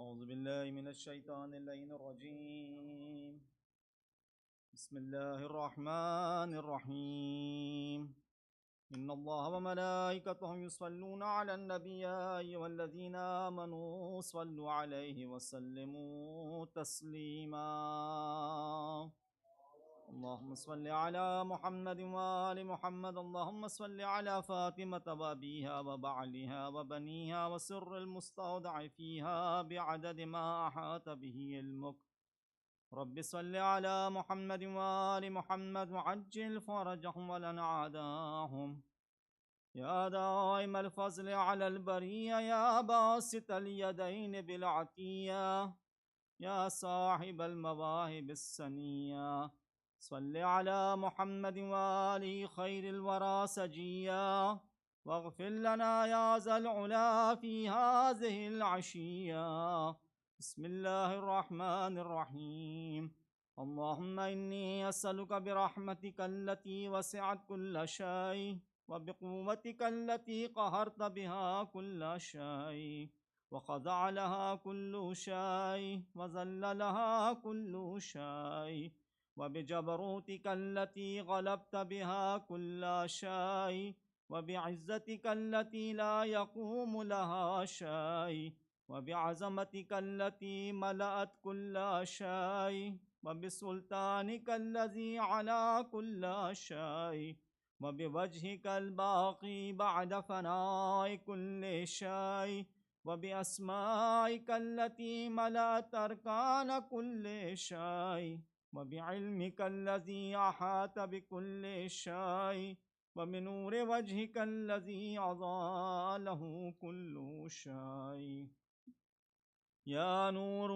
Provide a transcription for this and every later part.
أعوذ بالله من الشيطان اللعين الرجيم. بسم الله الرحمن الرحيم. إن الله وملائكته يصلون على النبي يا أيها الذين آمنوا صلوا عليه وسلموا تسليما. اللهم صل على محمد وآل محمد. اللهم صل على فاطمة وأبيها وبعلها وبنيها وسر المستودع فيها بعدد ما أحاط به علمك. رب صل على محمد وآل محمد وعجل فرجهم ولن أعداهم. يا دائم الفضل على البرية، يا باسط اليدين بالعطية، يا صاحب المواهب السنية، صل على محمد وآله خير الورى سجيا، واغفر لنا يا ذا العلا في هذه العشية. بسم الله الرحمن الرحيم. اللهم إني أسألك برحمتك التي وسعت كل شيء، وبقوتك التي قهرت بها كل شيء، وخضع لها كل شيء، وذل لها كل شيء، وبجبروتك التي غلبت بها كل شيء، وبعزتك التي لا يقوم لها شيء، وبعظمتك التي ملأت كل شيء، وبسلطانك الذي على كل شيء، وبوجهك الباقي بعد فناء كل شيء، وبأسمائك التي ملأت أركان كل شيء، وبعلمك الذي أحاط بكل شيء، وبنور وجهك الذي أضاء له كل شيء. يا نور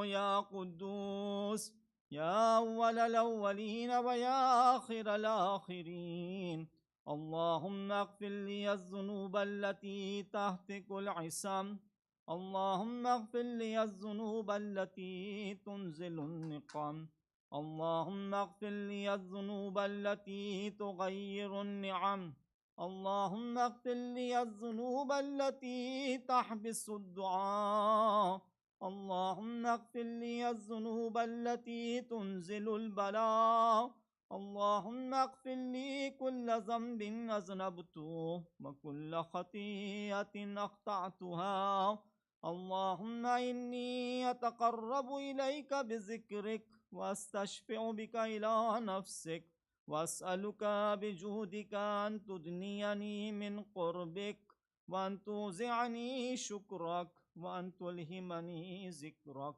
يا قدوس، يا أول الأولين ويا آخر الآخرين، اللهم اغفر لي الذنوب التي تهتك العصام، اللهم اغفر لي الذنوب التي تنزل النقم، اللهم اغفر لي الذنوب التي تغير النعم، اللهم اغفر لي الذنوب التي تحبس الدعاء، اللهم اغفر لي الذنوب التي تنزل البلاء، اللهم اغفر لي كل ذنب أذنبته وكل خطيئة أخطأتها. اللهم إني أتقرب إليك بذكرك، وأستشفع بك إلى نفسك، وأسألك بجودك أن تدنيني من قربك، وأن توزعني شكرك، وأن تلهمني ذكرك.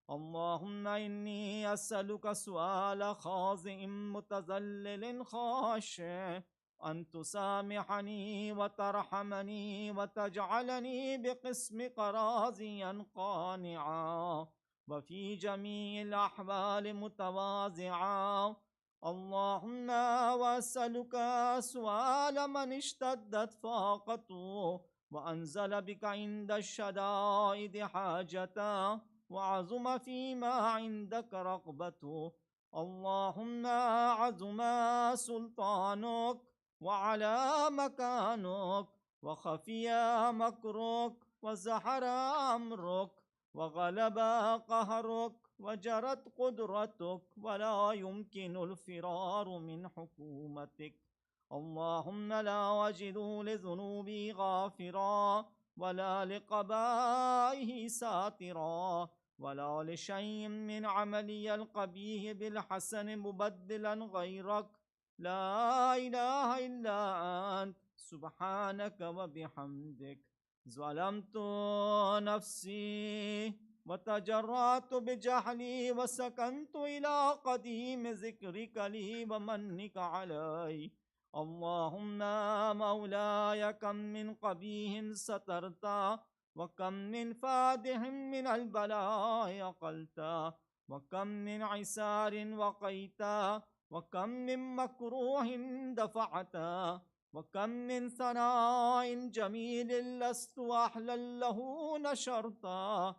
اللهم إني أسألك سؤال خاضع متذلل خاشع، أن تسامحني وترحمني وتجعلني بقسمك راضيا قانعا، وفي جميع الأحوال متواضعا. اللهم وأسألك سؤال من اشتدت فاقته وأنزل بك عند الشدائد حاجته، وعظم فيما عندك رغبته. اللهم عظم سلطانك، وعلى مكانك، وخفي مكرك، وزحر أمرك، وغلب قهرك، وجرت قدرتك، ولا يمكن الفرار من حكومتك. اللهم لا أجد لذنوبي غافرا، ولا لقبائه ساترا، ولا لشيء من عملي القبيح بالحسن مبدلا غيرك. لا إله إلا أنت سبحانك وبحمدك. ظلمت نفسي وتجرأت بجهلي، وسكنت إلى قديم ذكرك لي ومنك علي. اللهم مولاي كم من قبيح سترت، وكم من فادح من البلاء أقلت، وكم من عسار وقيت، وكم من مكروه دفعت، وكم من ثناء جميل لست أحلا له نشرتا.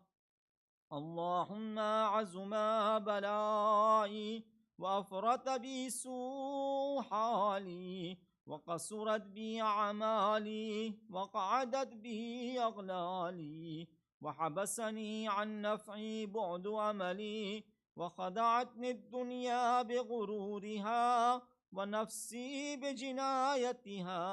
اللهم عزم بلائي، وأفرط بي سوء حالي، وقصرت بي أعمالي، وقعدت بي أغلالي، وحبسني عن نفعي بعد أملي، وخدعتني الدنيا بغرورها ونفسي بجنايتها.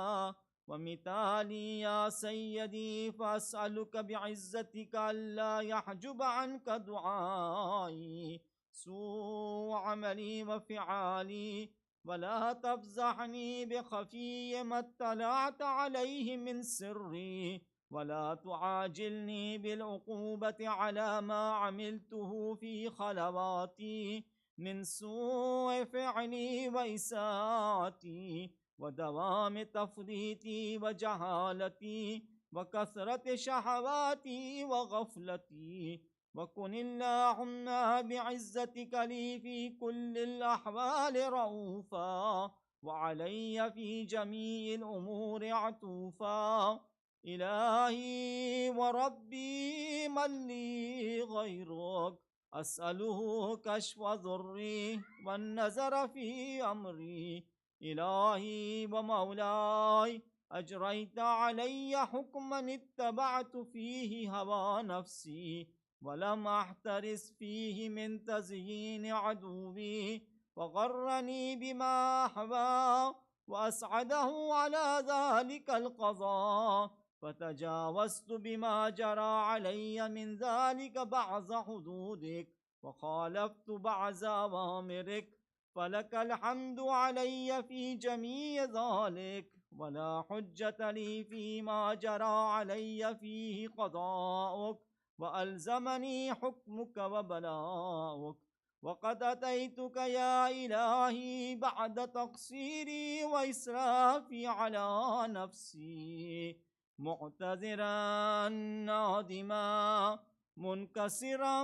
ومثالي يا سيدي، فأسألك بعزتك ألا يحجب عنك دعائي سوء عملي وفعالي، ولا تفزحني بخفي ما اطلعت عليه من سري، ولا تعاجلني بالعقوبة على ما عملته في خلواتي من سوء فعلي وإساءتي ودوام تفريطي وجهالتي وكثرة شهواتي وغفلتي. وكن اللهم بعزتك لي في كل الأحوال رؤوفا، وعلي في جميع الأمور عطوفا. إلهي وربي من لي غيرك، أسأله كشف ضري والنظر في أمري. إلهي ومولاي، أجريت علي حكما اتبعت فيه هوى نفسي، ولم أحترس فيه من تزيين عدوي، وغرني بما أحوى وأسعده على ذلك القضاء، فتجاوزت بما جرى علي من ذلك بعض حدودك، وخالفت بعض أوامرك، فلك الحمد علي في جميع ذلك، ولا حجة لي فيما جرى علي فيه قضاؤك وألزمني حكمك وبلاؤك. وقد أتيتك يا إلهي بعد تقصيري وإسرافي على نفسي، معتذرا نادما منكسرا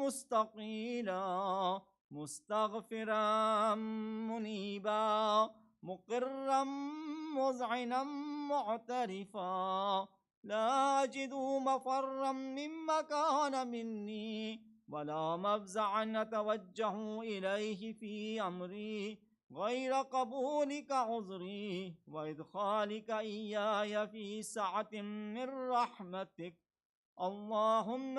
مستقيلا، مستغفرا منيبا، مقرا مذعنا معترفا، لا أجد مفرا مما كان مني ولا مفزعا أتوجه إليه في أمري غير قبولك عذري وإدخالك إياي في سعة من رحمتك. اللهم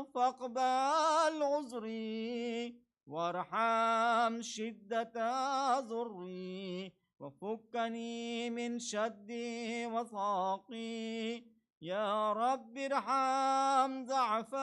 فاقبل عذري وارحم شدة ضري، وفكني من شدي وثاقي. يا رب ارحم ضعف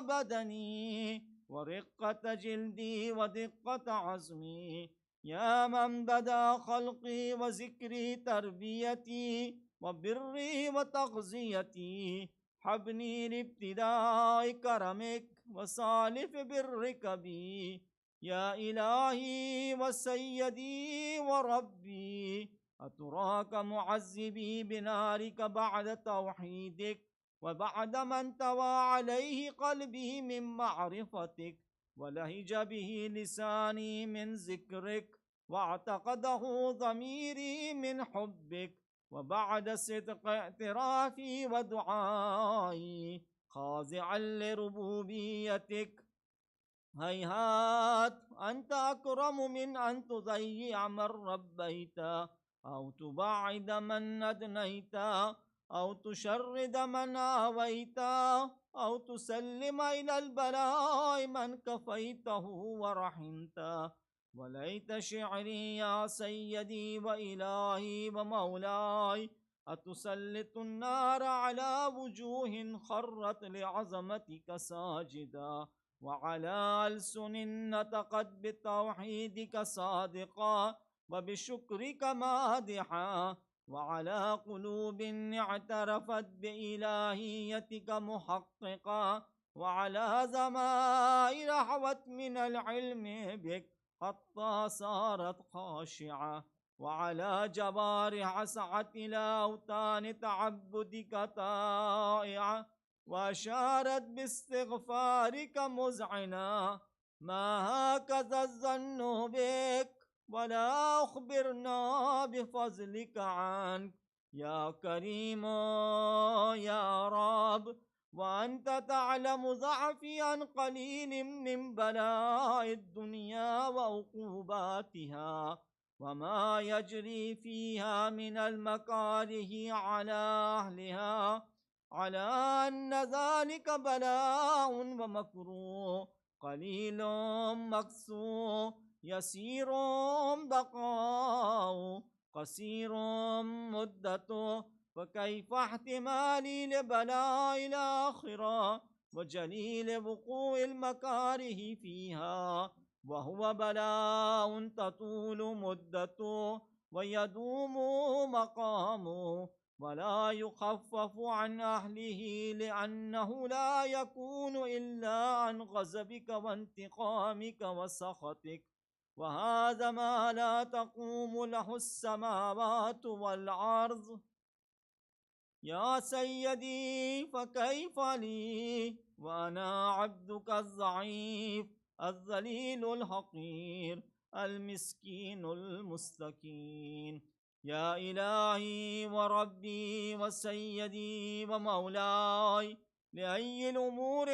بدني ورقة جلدي ودقة عزمي. يا من بدا خلقي وذكري تربيتي وبري وتغذيتي، حبني لابتداء كرمك وصالف برك بي. يا إلهي وسيدي وربي، أتراك معذبي بنارك بعد توحيدك وبعد ما انطوى عليه قلبي من معرفتك ولهج به لساني من ذكرك واعتقده ضميري من حبك، وبعد صدق اعترافي ودعائي خاضعا لربوبيتك. هيهات، أنت أكرم من أن تضيع من ربيت أو تبعد من أدنيت أو تشرد من آويت أو تسلم إلى البلاء من كفيته ورحمت. وليت شعري يا سيدي وإلهي ومولاي، أتسلط النار على وجوه خرت لعظمتك ساجدا، وعلى ألسن نطقت بتوحيدك صادقا وبشكرك مادحا، وعلى قلوب اعترفت بإلهيتك محققا، وعلى ضمائر حوت من العلم بك حتى صارت خاشعة، وعلى جوارح سعت إلى أوطان تعبدك طائعة، وأشارت باستغفارك مذعنا. ما هكذا الظن بك، ولا أخبرنا بفضلك عنك يا كريم يا رب. وأنت تعلم ضعفي عن قليل من بلاء الدنيا وعقوباتها وما يجري فيها من المكاره على أهلها. على أن ذلك بلاء ومكروه، قليل مكسور، يسير بقاؤه، قصير مدته. فكيف احتمالي لبلاء الآخرة وجليل وقوع المكاره فيها، وهو بلاء تطول مدته ويدوم مقامه، ولا يخفف عن أهله، لأنه لا يكون إلا عن غضبك وانتقامك وسخطك، وهذا ما لا تقوم له السماوات والأرض. يا سيدي فكيف لي وأنا عبدك الضعيف الذليل الحقير المسكين المستكين. يا إلهي وربي وسيدي ومولاي، لأي الأمور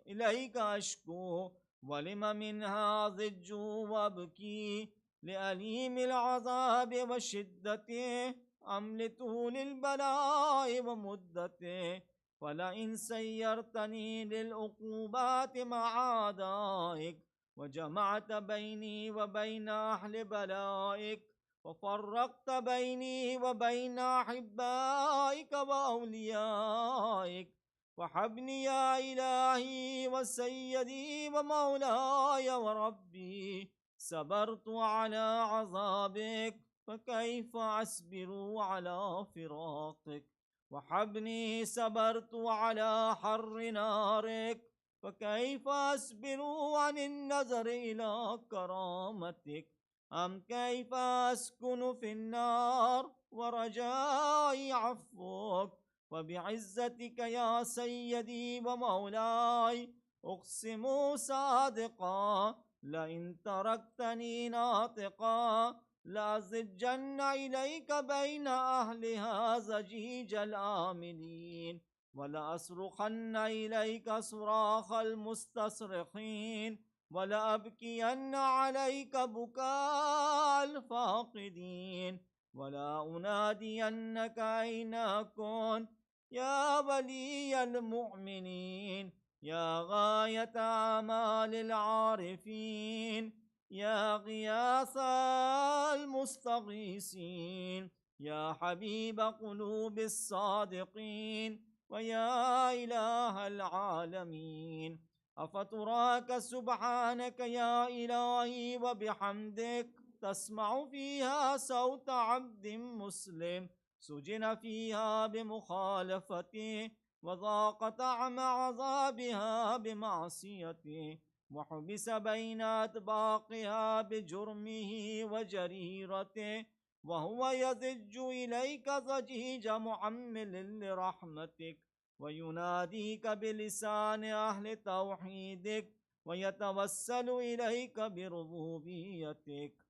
إليك أشكو، ولم منها ضج وأبكي، لأليم العذاب وشدته أم لطول البلاء ومدته؟ ولئن سيرتني للعقوبات مع أعدائك، وجمعت بيني وبين أهل بلائك، وفرقت بيني وبين أحبائك وأوليائك، وحبني يا إلهي وسيدي ومولاي وربي، صبرت على عذابك، فكيف أصبر على فراقك؟ وحبني صبرت على حر نارك، فكيف أصبر عن النظر إلى كرامتك؟ أم كيف أسكن في النار ورجائي عفوك؟ وبعزتك يا سيدي ومولاي أقسم صادقا، لئن تركتني ناطقا لأزجن إليك بين أهلها زجيج الآمنين، ولأصرخن إليك صراخ المستصرخين، ولأبكين عليك بكاء الفاقدين، ولا أنادينك أين كنت يا ولي المؤمنين، يا غاية آمال العارفين، يا غياث المستغيثين، يا حبيب قلوب الصادقين، ويا إله العالمين. أفتراك سبحانك يا إلهي وبحمدك تسمع فيها صوت عبد مسلم سجن فيها بمخالفته، وذاق طعم عذابها بمعصيته، وحبس بين أطباقها بجرمه وجريرته، وهو يضج إليك ضجيج محمل لرحمتك، ويناديك بلسان أهل توحيدك، ويتوسل إليك بربوبيتك.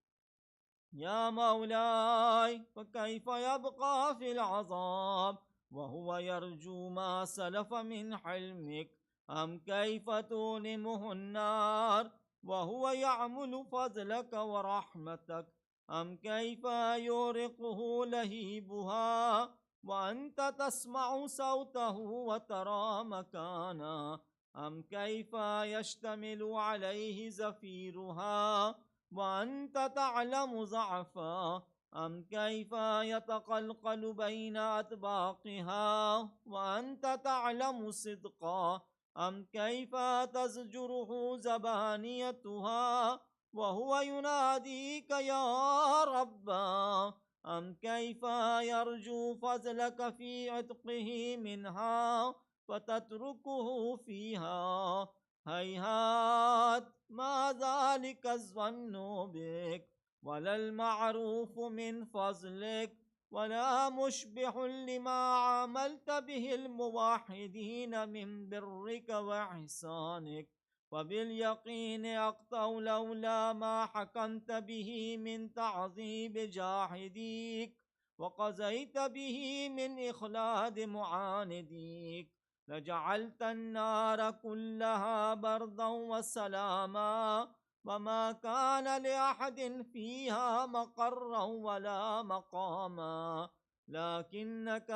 يا مولاي فكيف يبقى في العذاب وهو يرجو ما سلف من حلمك؟ أم كيف تؤلمه النار وهو يعمل فضلك ورحمتك؟ أم كيف يورقه لهيبها وأنت تسمع صوته وترى مكانا؟ أم كيف يشتمل عليه زفيرها وأنت تعلم ضعفا؟ أم كيف يتقلقل بين أطباقها وأنت تعلم صدقا؟ أم كيف تزجره زبانيتها وهو يناديك يا ربا؟ أم كيف يرجو فضلك في عتقه منها فتتركه فيها؟ هيهات ما ذلك الظن بك، ولا المعروف من فضلك، ولا مشبه لما عاملت به الموحدين من برك وإحسانك. وباليقين أقطع لولا ما حكمت به من تعذيب جاحديك، وقضيت به من إخلاد معانديك، لجعلت النار كلها بردا وسلاما، وما كان لأحد فيها مقرا ولا مقاما. لكنك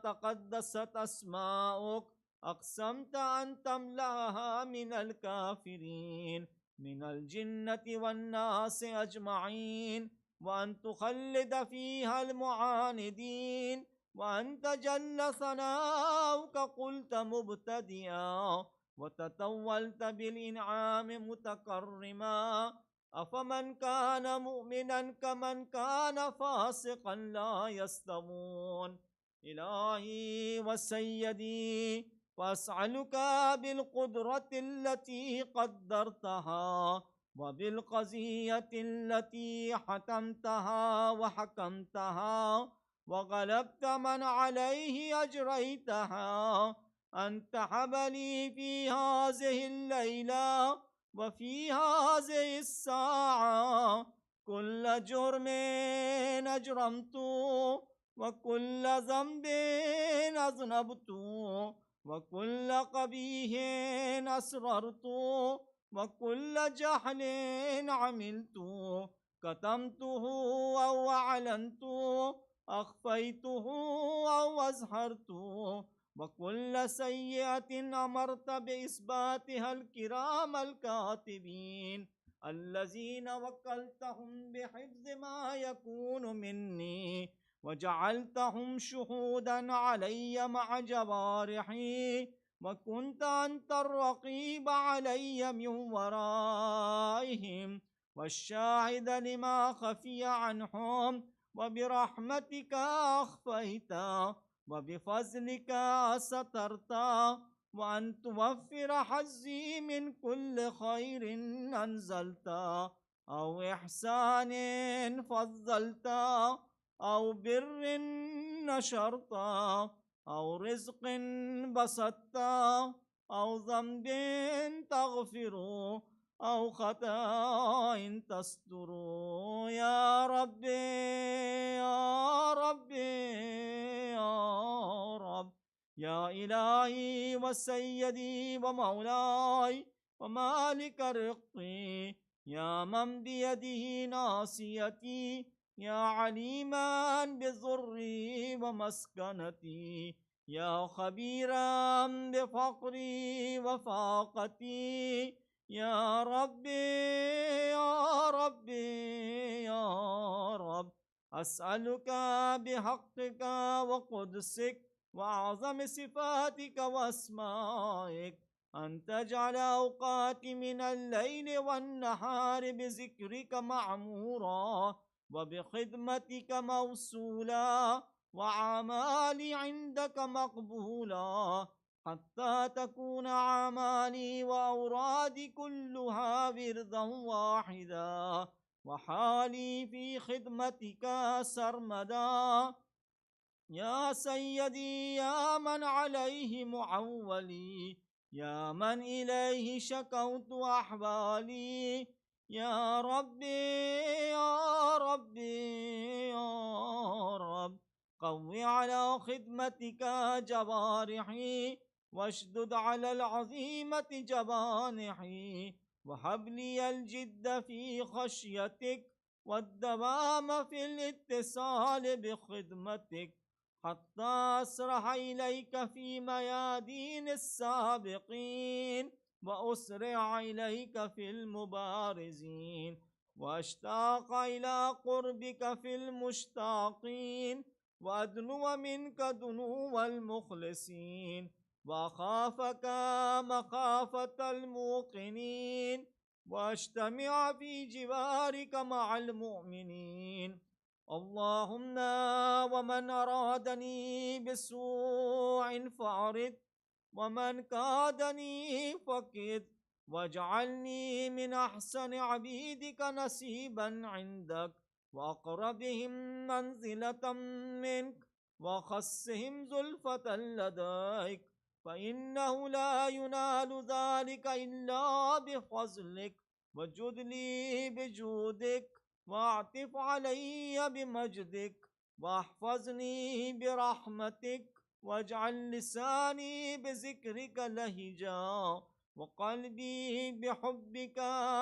تقدست أسماؤك أقسمت أن تملأها من الكافرين من الجنة والناس أجمعين، وأن تخلد فيها المعاندين، وأنت جل ثناؤك قلت مبتدئا وتطولت بالإنعام متكرما. أفمن كان مؤمنا كمن كان فاسقا لا يستوون. إلهي وسيدي، فأسألك بالقدرة التي قدرتها وبالقضية التي حتمتها وحكمتها وغلبت من عليه أجريتها، أن تهب لي في هذه الليلة وفي هذه الساعة كل جرم أجرمت وكل ذنب أذنبت وكل قبيح أسررت وكل جهل عملت، كتمته أو أعلنت، أخفيته أو أظهرت، وكل سيئة أمرت بإثباتها الكرام الكاتبين الذين وكلتهم بحفظ ما يكون مني وجعلتهم شهودا علي مع جوارحي، وكنت أنت الرقيب علي من ورائهم والشاهد لما خفي عنهم، وبرحمتك أخفيت وبفضلك سترت، وأن توفر حظي من كل خير أنزلت أو إحسان فضلت أو بر نشرت أو رزق بسطت أو ذنب تغفر أو خطأ تستر. يا ربي يا ربي يا رب، يا إلهي وسيدي ومولاي ومالك رقي، يا من بيده ناصيتي، يا عليما بضري ومسكنتي، يا خبيرا بفقري وفاقتي، يا ربي يا ربي يا رب، أسألك بحقك وقدسك وأعظم صفاتك وأسمائك أن تجعل أوقاتي من الليل والنهار بذكرك معمورا وبخدمتك موصولا وأعمالي عندك مقبولا، حتى تكون أعمالي وأورادي كلها وردا واحدا، وحالي في خدمتك سرمدا. يا سيدي يا من عليه معولي، يا من إليه شكوت أحوالي، يا ربي يا ربي يا رب، قوي على خدمتك جوارحي واشدد على العظيمة جوانحي، وهب لي الجد في خشيتك والدوام في الاتصال بخدمتك، حتى أسرح إليك في ميادين السابقين وأسرع إليك في المبارزين، وأشتاق إلى قربك في المشتاقين، وأدنو منك دنو المخلصين، وأخافك مخافة الموقنين، وأجتمع في جوارك مع المؤمنين. اللهم ومن أرادني بسوء فأرد، ومن كادني فكد، واجعلني من أحسن عبيدك نصيبا عندك وأقربهم منزلة منك وخصهم زلفة لديك، فإنه لا ينال ذلك إلا بفضلك، وجد لي بجودك، واعطف علي بمجدك، واحفظني برحمتك، واجعل لساني بذكرك لهجا وقلبي بحبك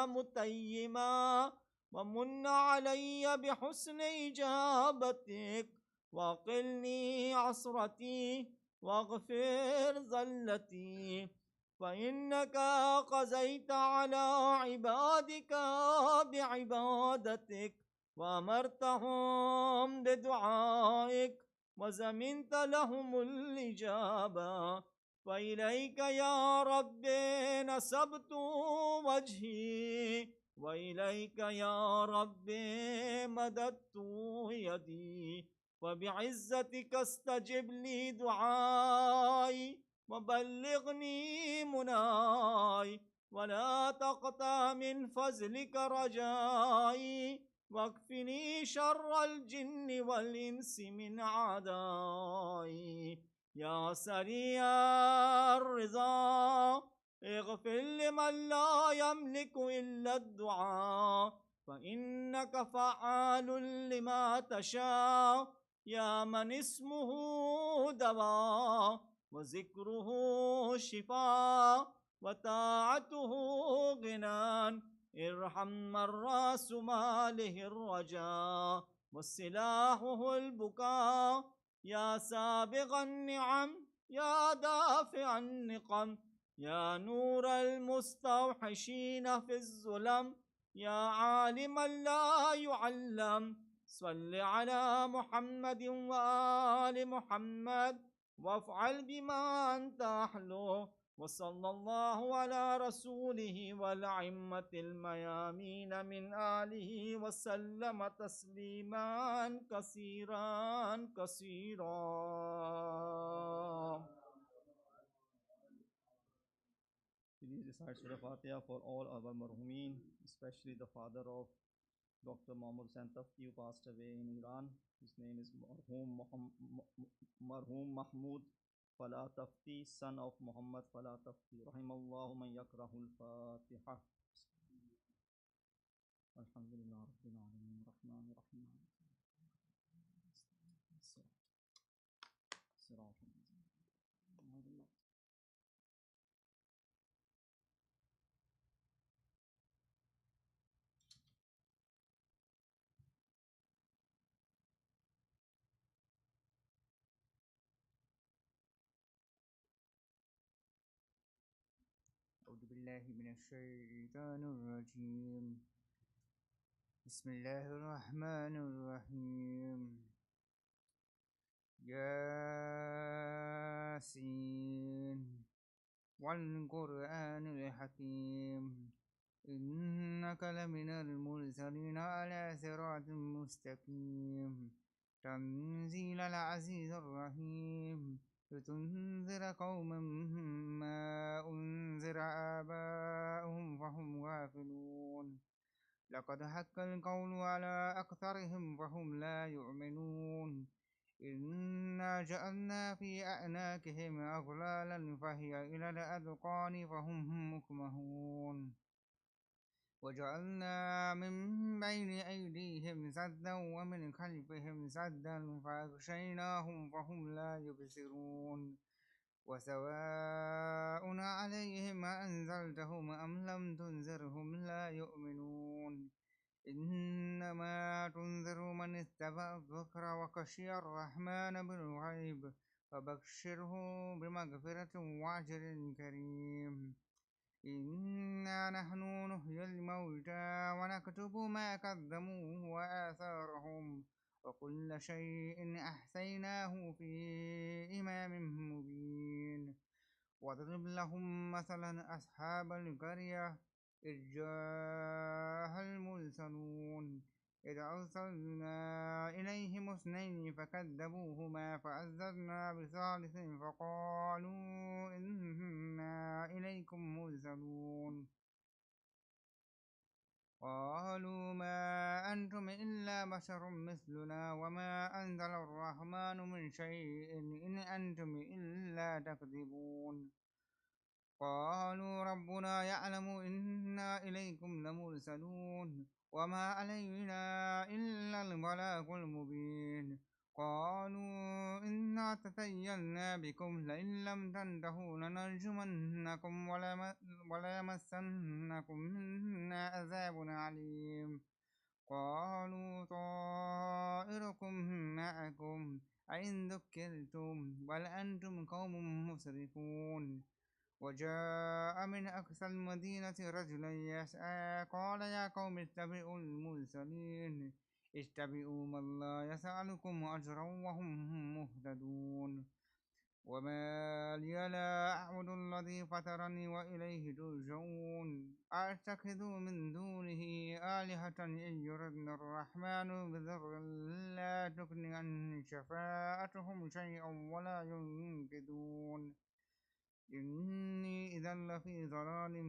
متيما، ومن علي بحسن إجابتك، وقلني عصرتي واغفر زلتي، فإنك قضيت على عبادك بعبادتك وأمرتهم بدعائك وزمنت لهم الإجابة، فإليك يا رب نسبت وجهي وإليك يا رب مددت يدي، وبعزتك استجب لي دعائي وبلغني مناي، ولا تقطع من فضلك رجائي، واكفني شر الجن والإنس من عدائي، يا سريع الرضا اغفر لمن لا يملك إلا الدعاء، فإنك فعال لما تشاء، يا من اسمه دواء وذكره شفاء وطاعته غنى، ارحم من راس ماله الرجاء وسلاحه البكاء، يا سابغ النعم يا دافع النقم، يا نور المستوحشين في الظلم، يا عالما لا يعلم، صل على محمد وآل محمد وافعل بما أنت أحلو، وصلى الله على رسوله والأئمة الميامين من آله وسلم تسليما كثيرا كثيرا. Please recite Surah Fatiha for all our marhumin, especially the father of Dr. Mahmoud Santafti, who passed away in Iran. His name is Marhum Mahmoud Fala Tafti, son of Muhammad Fala Tafti. Rahimallahu man yakrahul Fatiha. Alhamdulillah Rabbil Alameen, Rahman Rahim. أعوذ بالله من الشيطان الرجيم. بسم الله الرحمن الرحيم. ياسين والقرآن الحكيم إنك لمن المرسلين على صراط مستقيم تنزيل العزيز الرحيم لتنذر قوما ما أنذر آباؤهم فهم غافلون لقد حق القول على أكثرهم فهم لا يؤمنون إنا جعلنا في أعناقهم أغلالا فهي إلى الأذقان فهم مكمهون وجعلنا من بين أيديهم سدا ومن خلفهم سدا فأغشيناهم فهم لا يبصرون وسواء عليهم أنزلتهم أم لم تنذرهم لا يؤمنون إنما تنذر من اتبع الذكر وخشي الرحمن بالغيب فبشره بمغفرة وأجر كريم إنا نحن نحيي الموتى ونكتب ما قدموا وآثارهم وكل شيء أحصيناه في إمام مبين واضرب لهم مثلا أصحاب القرية إذ جاءها المرسلون إذ أرسلنا إليهم اثنين فكذبوهما فعززنا بثالث فقالوا إنا إليكم مرسلون قالوا ما أنتم إلا بشر مثلنا وما أنزل الرحمن من شيء إن أنتم إلا تكذبون قالوا ربنا يعلم إنا إليكم لمرسلون وما علينا إلا البلاغ المبين قالوا إنا تطيرنا بكم لئن لم تنتهوا لنرجمنكم وليمسنكم منا عذاب عليم قالوا طائركم معكم وإن ذكرتم بل أنتم قوم مسرفون وجاء من أقصى المدينة رجل يسعى قال يا قوم اتبعوا المرسلين اتبعوا من لا يسألكم أجرا وهم مهتدون وما لي لا أعبد الذي فطرني وإليه ترجعون أتخذ من دونه آلهة إن يردنا الرحمن بضر لا تغن عن شفاعتهم شيئا ولا ينقذون إني إذا لفي ضلال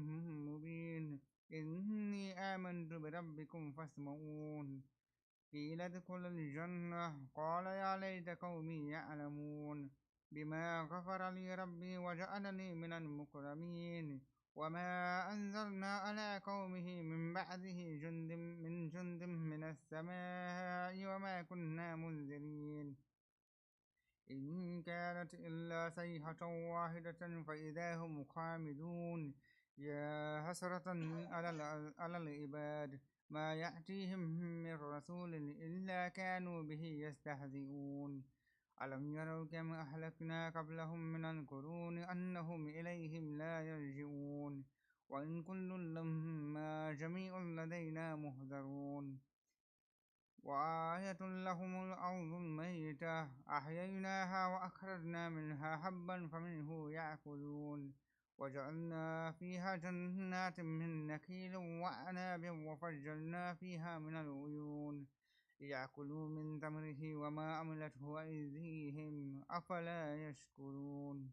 مبين إني آمنت بربكم فاسمعون قيل ادخل الجنة قال يا ليت قومي يعلمون بما غفر لي ربي وجعلني من المكرمين وما أنزلنا على قومه من بعده جند من السماء وما كنا منزلين إن كانت إلا صيحة واحدة فإذا هم خامدون يا حسرة على العباد ما يأتيهم من رسول إلا كانوا به يستهزئون ألم يروا كم أهلكنا قبلهم من القرون أنهم إليهم لا يرجعون وإن كل لما جميع لدينا محضرون وآية لهم الأرض الميتة أحييناها وأخرجنا منها حبا فمنه يأكلون وجعلنا فيها جنات من نخيل وأعناب وفجرنا فيها من العيون ليأكلوا من تمره وما عملته أيديهم أفلا يشكرون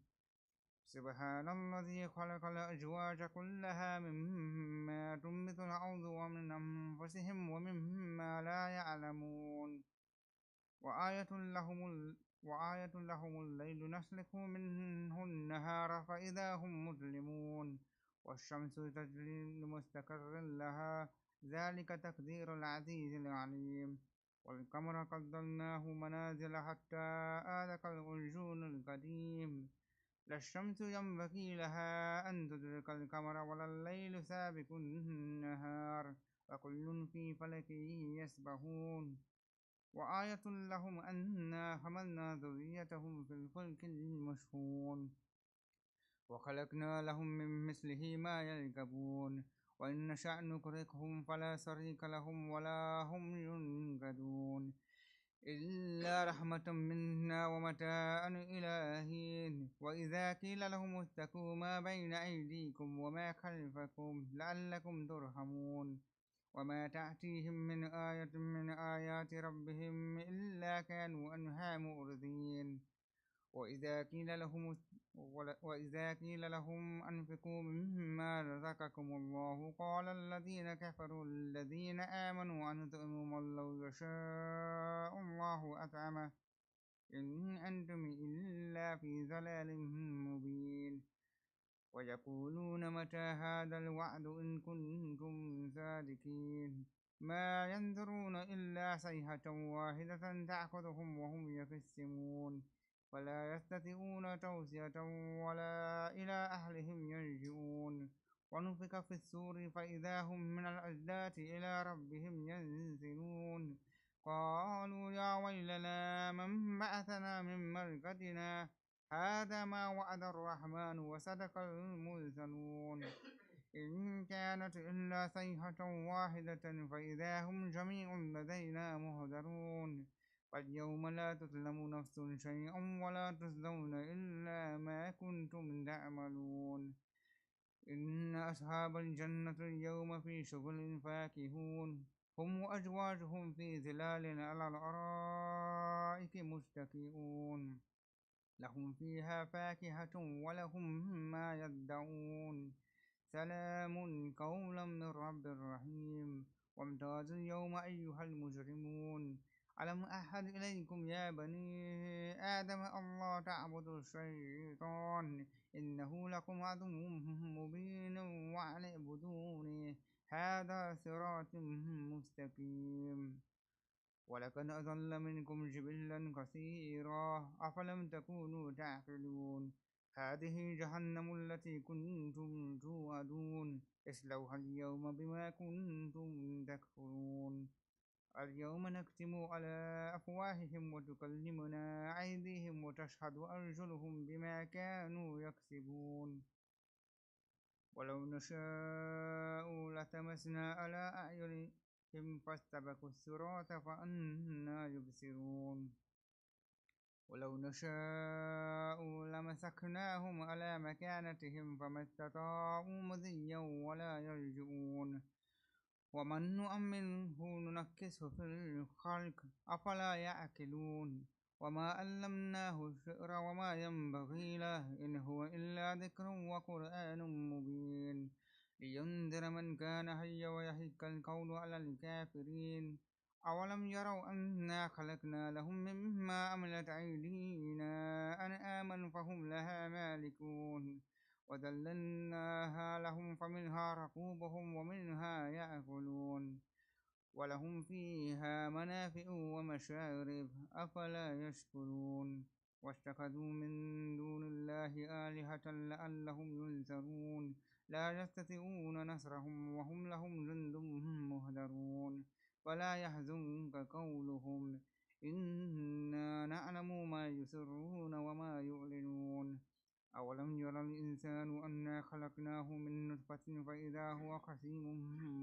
سبحان الذي خلق الأزواج كلها مما تنبت الأرض ومن أنفسهم ومما لا يعلمون وآية لهم الليل نسلك منه النهار فإذا هم مظلمون والشمس تجري لمستقر لها ذلك تقدير العزيز العليم والقمر قدرناه منازل حتى عاد كالعرجون القديم لا الشمس ينبغي لها أن تدرك القمر ولا الليل سابق النهار وكل في فلك يسبحون وآية لهم أنا حملنا ذريتهم في الفلك المشحون وخلقنا لهم من مثله ما يركبون وإن نشأ نغرقهم فلا صريخ لهم ولا هم ينقذون إلا رحمة منا ومتاعا إلى حين وإذا قيل لهم اتقوا ما بين أيديكم وما خلفكم لعلكم ترحمون وما تأتيهم من آية من آيات ربهم إلا كانوا عنها معرضين وإذا قيل لهم أنفقوا مما رزقكم الله قال الذين كفروا الذين آمنوا أنطعم من لو يشاء الله أطعمه إن أنتم إلا في ضلال مبين ويقولون متى هذا الوعد إن كنتم صادقين ما ينظرون إلا صيحة واحدة تأخذهم وهم يخصمون ولا يستطيعون توصية ولا إلى أهلهم يرجعون ونفخ في الصور فإذا هم من الأجداث إلى ربهم ينزلون قالوا يا ويلنا من بعثنا من مرقدنا هذا ما وعد الرحمن وصدق المرسلون إن كانت إلا صيحة واحدة فإذا هم جميع لدينا محضرون فاليوم لا تظلم نفس شيئا ولا تجزون إلا ما كنتم تعملون إن أصحاب الجنة اليوم في شغل فاكهون هم وأزواجهم في ظلال على الأرائك متكئون لهم فيها فاكهة ولهم ما يدعون سلام قولا من رب رحيم وامتازوا اليوم أيها المجرمون ألم أحد إليكم يا بني آدم الله تعبدوا الشيطان إنه لكم عدو مبين وأن اعبدوني هذا صراط مستقيم ولقد أضل منكم جبلا كثيرا أفلم تكونوا تعقلون هذه جهنم التي كنتم توعدون اصلوها اليوم بما كنتم تكفرون اليوم نختم على أفواههم وتكلمنا أيديهم وتشهد أرجلهم بما كانوا يكسبون ولو نشاء لتمسنا على أعينهم فاستبقوا الصراط فأنى يبصرون ولو نشاء لمسكناهم على مكانتهم فما استطاعوا مضيا ولا يرجعون ومن نؤمنه ننكسه في الخلق أفلا يعقلون وما علمناه الشعر وما ينبغي له إن هو إلا ذكر وقرآن مبين لينذر من كان حيا ويحق القول على الكافرين أولم يروا أنا خلقنا لهم مما عملت أيدينا أنعاما فهم لها مالكون وذللناها لهم فمنها ركوبهم ومنها يأكلون ولهم فيها منافع ومشارب أفلا يشكرون واتخذوا من دون الله آلهة لعلهم ينصرون لا يستطيعون نصرهم وهم لهم جند مهدرون فلا يحزنك قولهم إنا نعلم ما يسرون وما يعلنون أولم يرى الإنسان أنا خلقناه من نطفة فإذا هو خصيم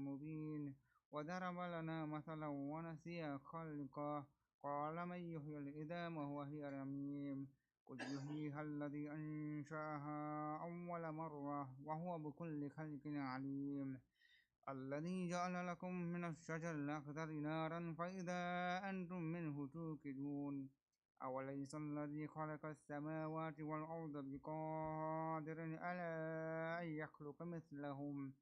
مبين وضرب لنا مثلا ونسي خلقه قال من يحيي العظام وهي رميم قل يحييها الذي أنشأها أول مرة وهو بكل خلق عليم الذي جعل لكم من الشجر الأخضر نارا فإذا أنتم منه توقدون أوليس الذي خلق السماوات والأرض بقادر على أن يخلق مثلهم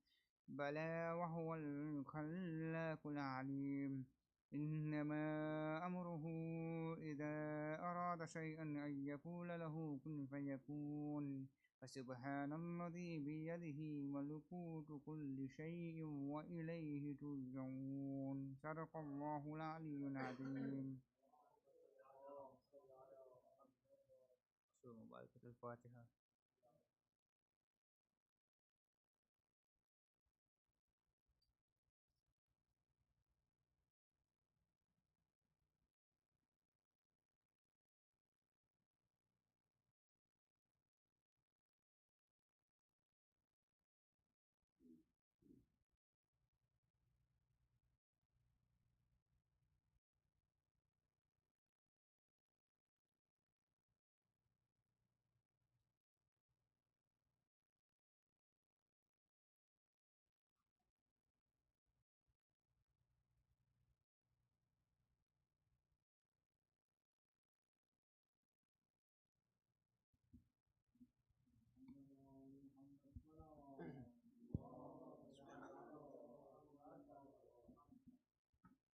بلى وهو الخلاق العليم إنما أمره إذا أراد شيئا أن يقول له كن فيكون فسبحان الذي بيده ملكوت كل شيء وإليه ترجعون صدق الله العلي العظيم. الفاتحة.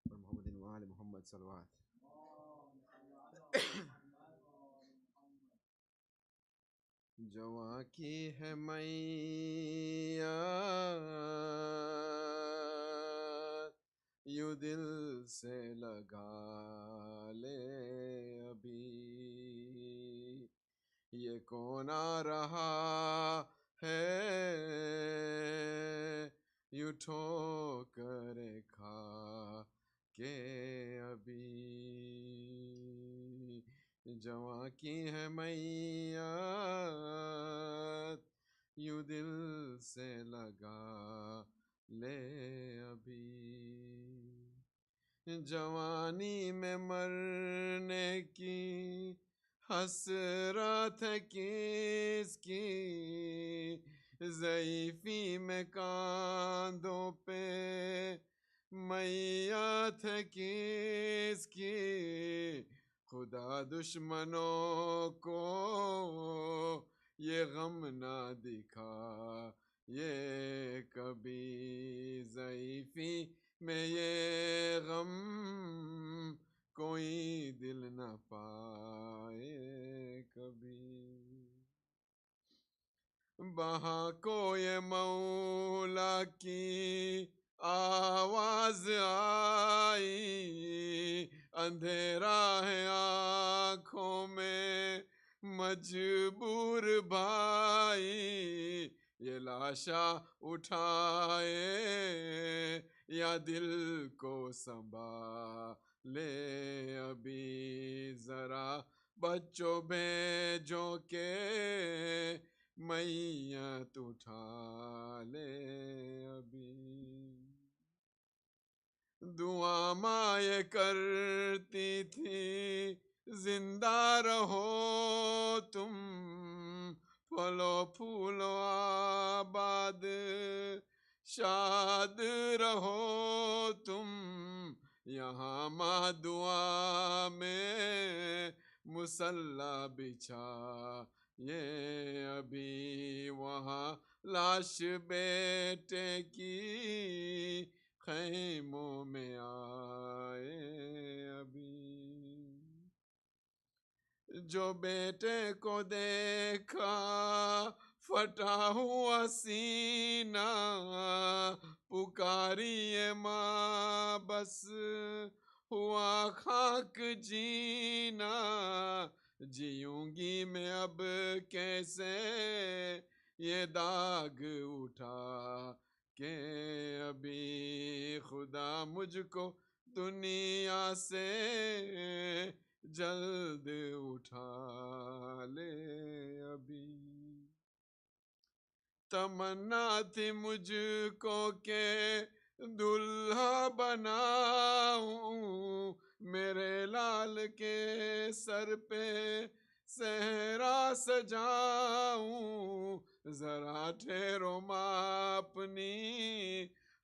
محمد وآل محمد صلوات. जवां की है मैया यूं दिल से लगा ले अभी ये कौन आ रहा है यूं ठोकर खा के अभी जवां की है मैया यूं दिल से लगा ले अभी जवानी में मरने की हसरत है किसकी ज़ईफ़ी में कांधों पे मैयत है किसकी खुदा दुश्मनों को ये गम ना दिखा ये कभी ज़ईफ़ी में ये गम कोई दिल न पाए कभी वहाँ को ये मौला की आवाज आई अंधेरा है आँखों में मजबूर भाई ये लाशा उठाए या दिल को संभाले अभी जरा बच्चों भेजो के मैयत उठा ले अभी दुआ माए करती थी जिंदा रहो तुम फलो फूलो आबाद शाद रहो तुम यहाँ माँ दुआ में मुसल्ला बिछा ये अभी वहाँ लाश बेटे की खैमों में आए अभी जो बेटे को देखा फटा हुआ सीना पुकारिए माँ बस हुआ खाक जीना जीऊंगी मैं अब कैसे ये दाग उठा के अभी खुदा मुझको दुनिया से जल्द उठा ले अभी तमन्ना थी मुझको के दुल्हा बनाऊं मेरे लाल के सर पे सहरा सजाऊं जरा ठहरो माँ अपनी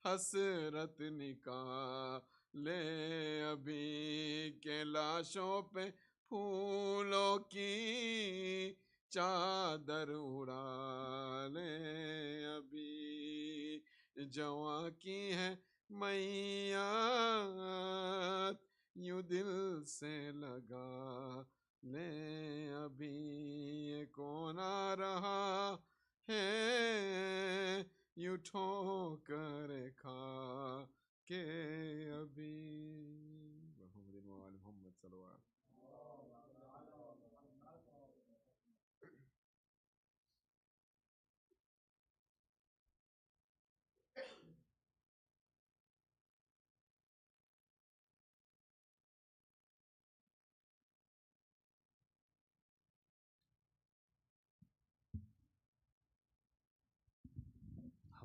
हसरत निकाले अभी के लाशों पे फूलों की चादर उड़ा ले अभी जवां की है मैयत यूं दिल से लगा ले अभी ये कौन आ रहा है यूं ठोकर खा के अभी मोहम्मद सल्लल्लाहु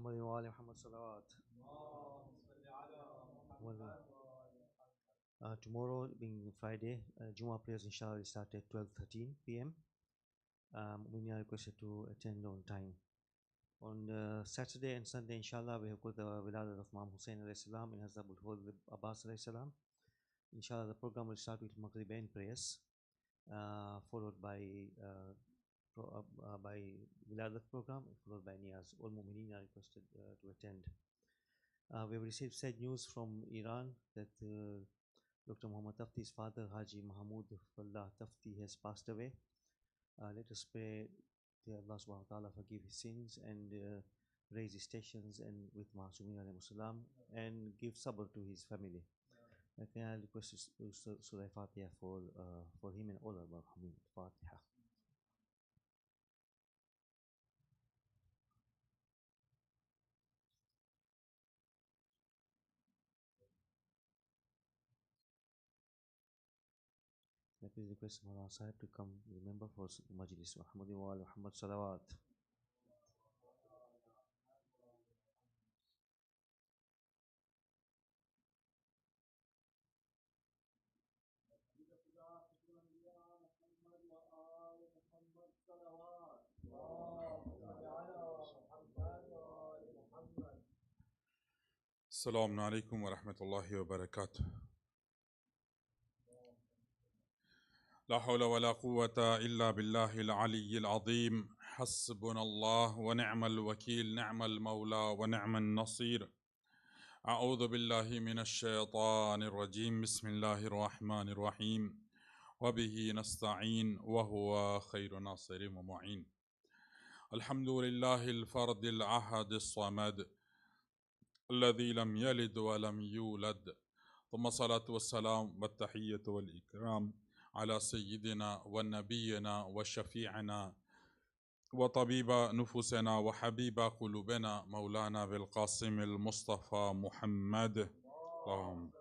محمد وآل محمد salawat. Tomorrow being Friday, Jumu'ah prayers inshallah will start at 12:13 p.m. We are requested to attend on time. On Saturday and Sunday, inshallah, we have got the Wiladat of Imam Hussein alayhi salam in Hazrat Abul Fadl Abbas alayhi salam. Inshallah, the program will start with Maghribain prayers, followed by Wiladat program, followed by Niyaz. All Mu'mineen are requested to attend. We have received sad news from Iran that Dr. Muhammad Tafti's father, Haji Mahmoud Fallah Tafti, has passed away. Let us pray to Allah subhanahu wa ta'ala forgive his sins and raise his stations and with Ma'asumin alayhi salam and give sabr to his family. Can I request Surah Fatiha for him and all of our Fatiha. Can I please request Mawlana Sahib to come remember for Majlis Muhammad wa Ali Muhammad Salawat. السلام عليكم ورحمة الله وبركاته. لا حول ولا قوة إلا بالله العلي العظيم. حسبنا الله ونعم الوكيل نعم المولى ونعم النصير. أعوذ بالله من الشيطان الرجيم. بسم الله الرحمن الرحيم. وبه نستعين وهو خير ناصر ومعين. الحمد لله الفرد الأحد الصمد الذي لم يلد ولم يولد. ثم الصلاة والسلام والتحية والإكرام على سيدنا ونبينا وشفيعنا وطبيب نفوسنا وحبيب قلوبنا مولانا بالقاسم المصطفى محمد اللهم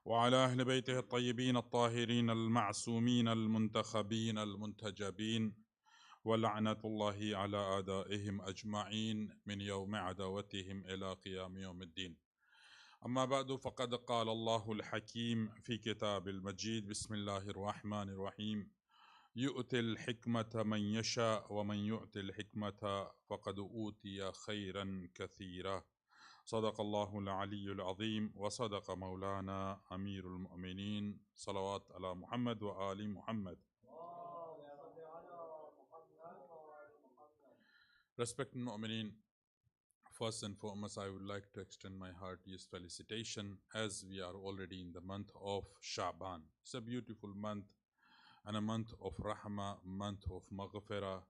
وعلى أهل بيته الطيبين الطاهرين المعصومين المنتخبين المنتجبين ولعنة الله على أعدائهم أجمعين من يوم عداوتهم إلى قيام يوم الدين. أما بعد فقد قال الله الحكيم في كتاب المجيد بسم الله الرحمن الرحيم يؤتي الحكمة من يشاء ومن يؤتي الحكمة فقد أوتي خيرا كثيرا. صدق الله العلي العظيم وصدق مولانا أمير المؤمنين صلوات على محمد وآل محمد. Respected Mu'mineen, first and foremost, I would like to extend my heartiest felicitation as we are already in the month of Sha'ban. It's a beautiful month and a month of Rahmah, month of Maghfirah,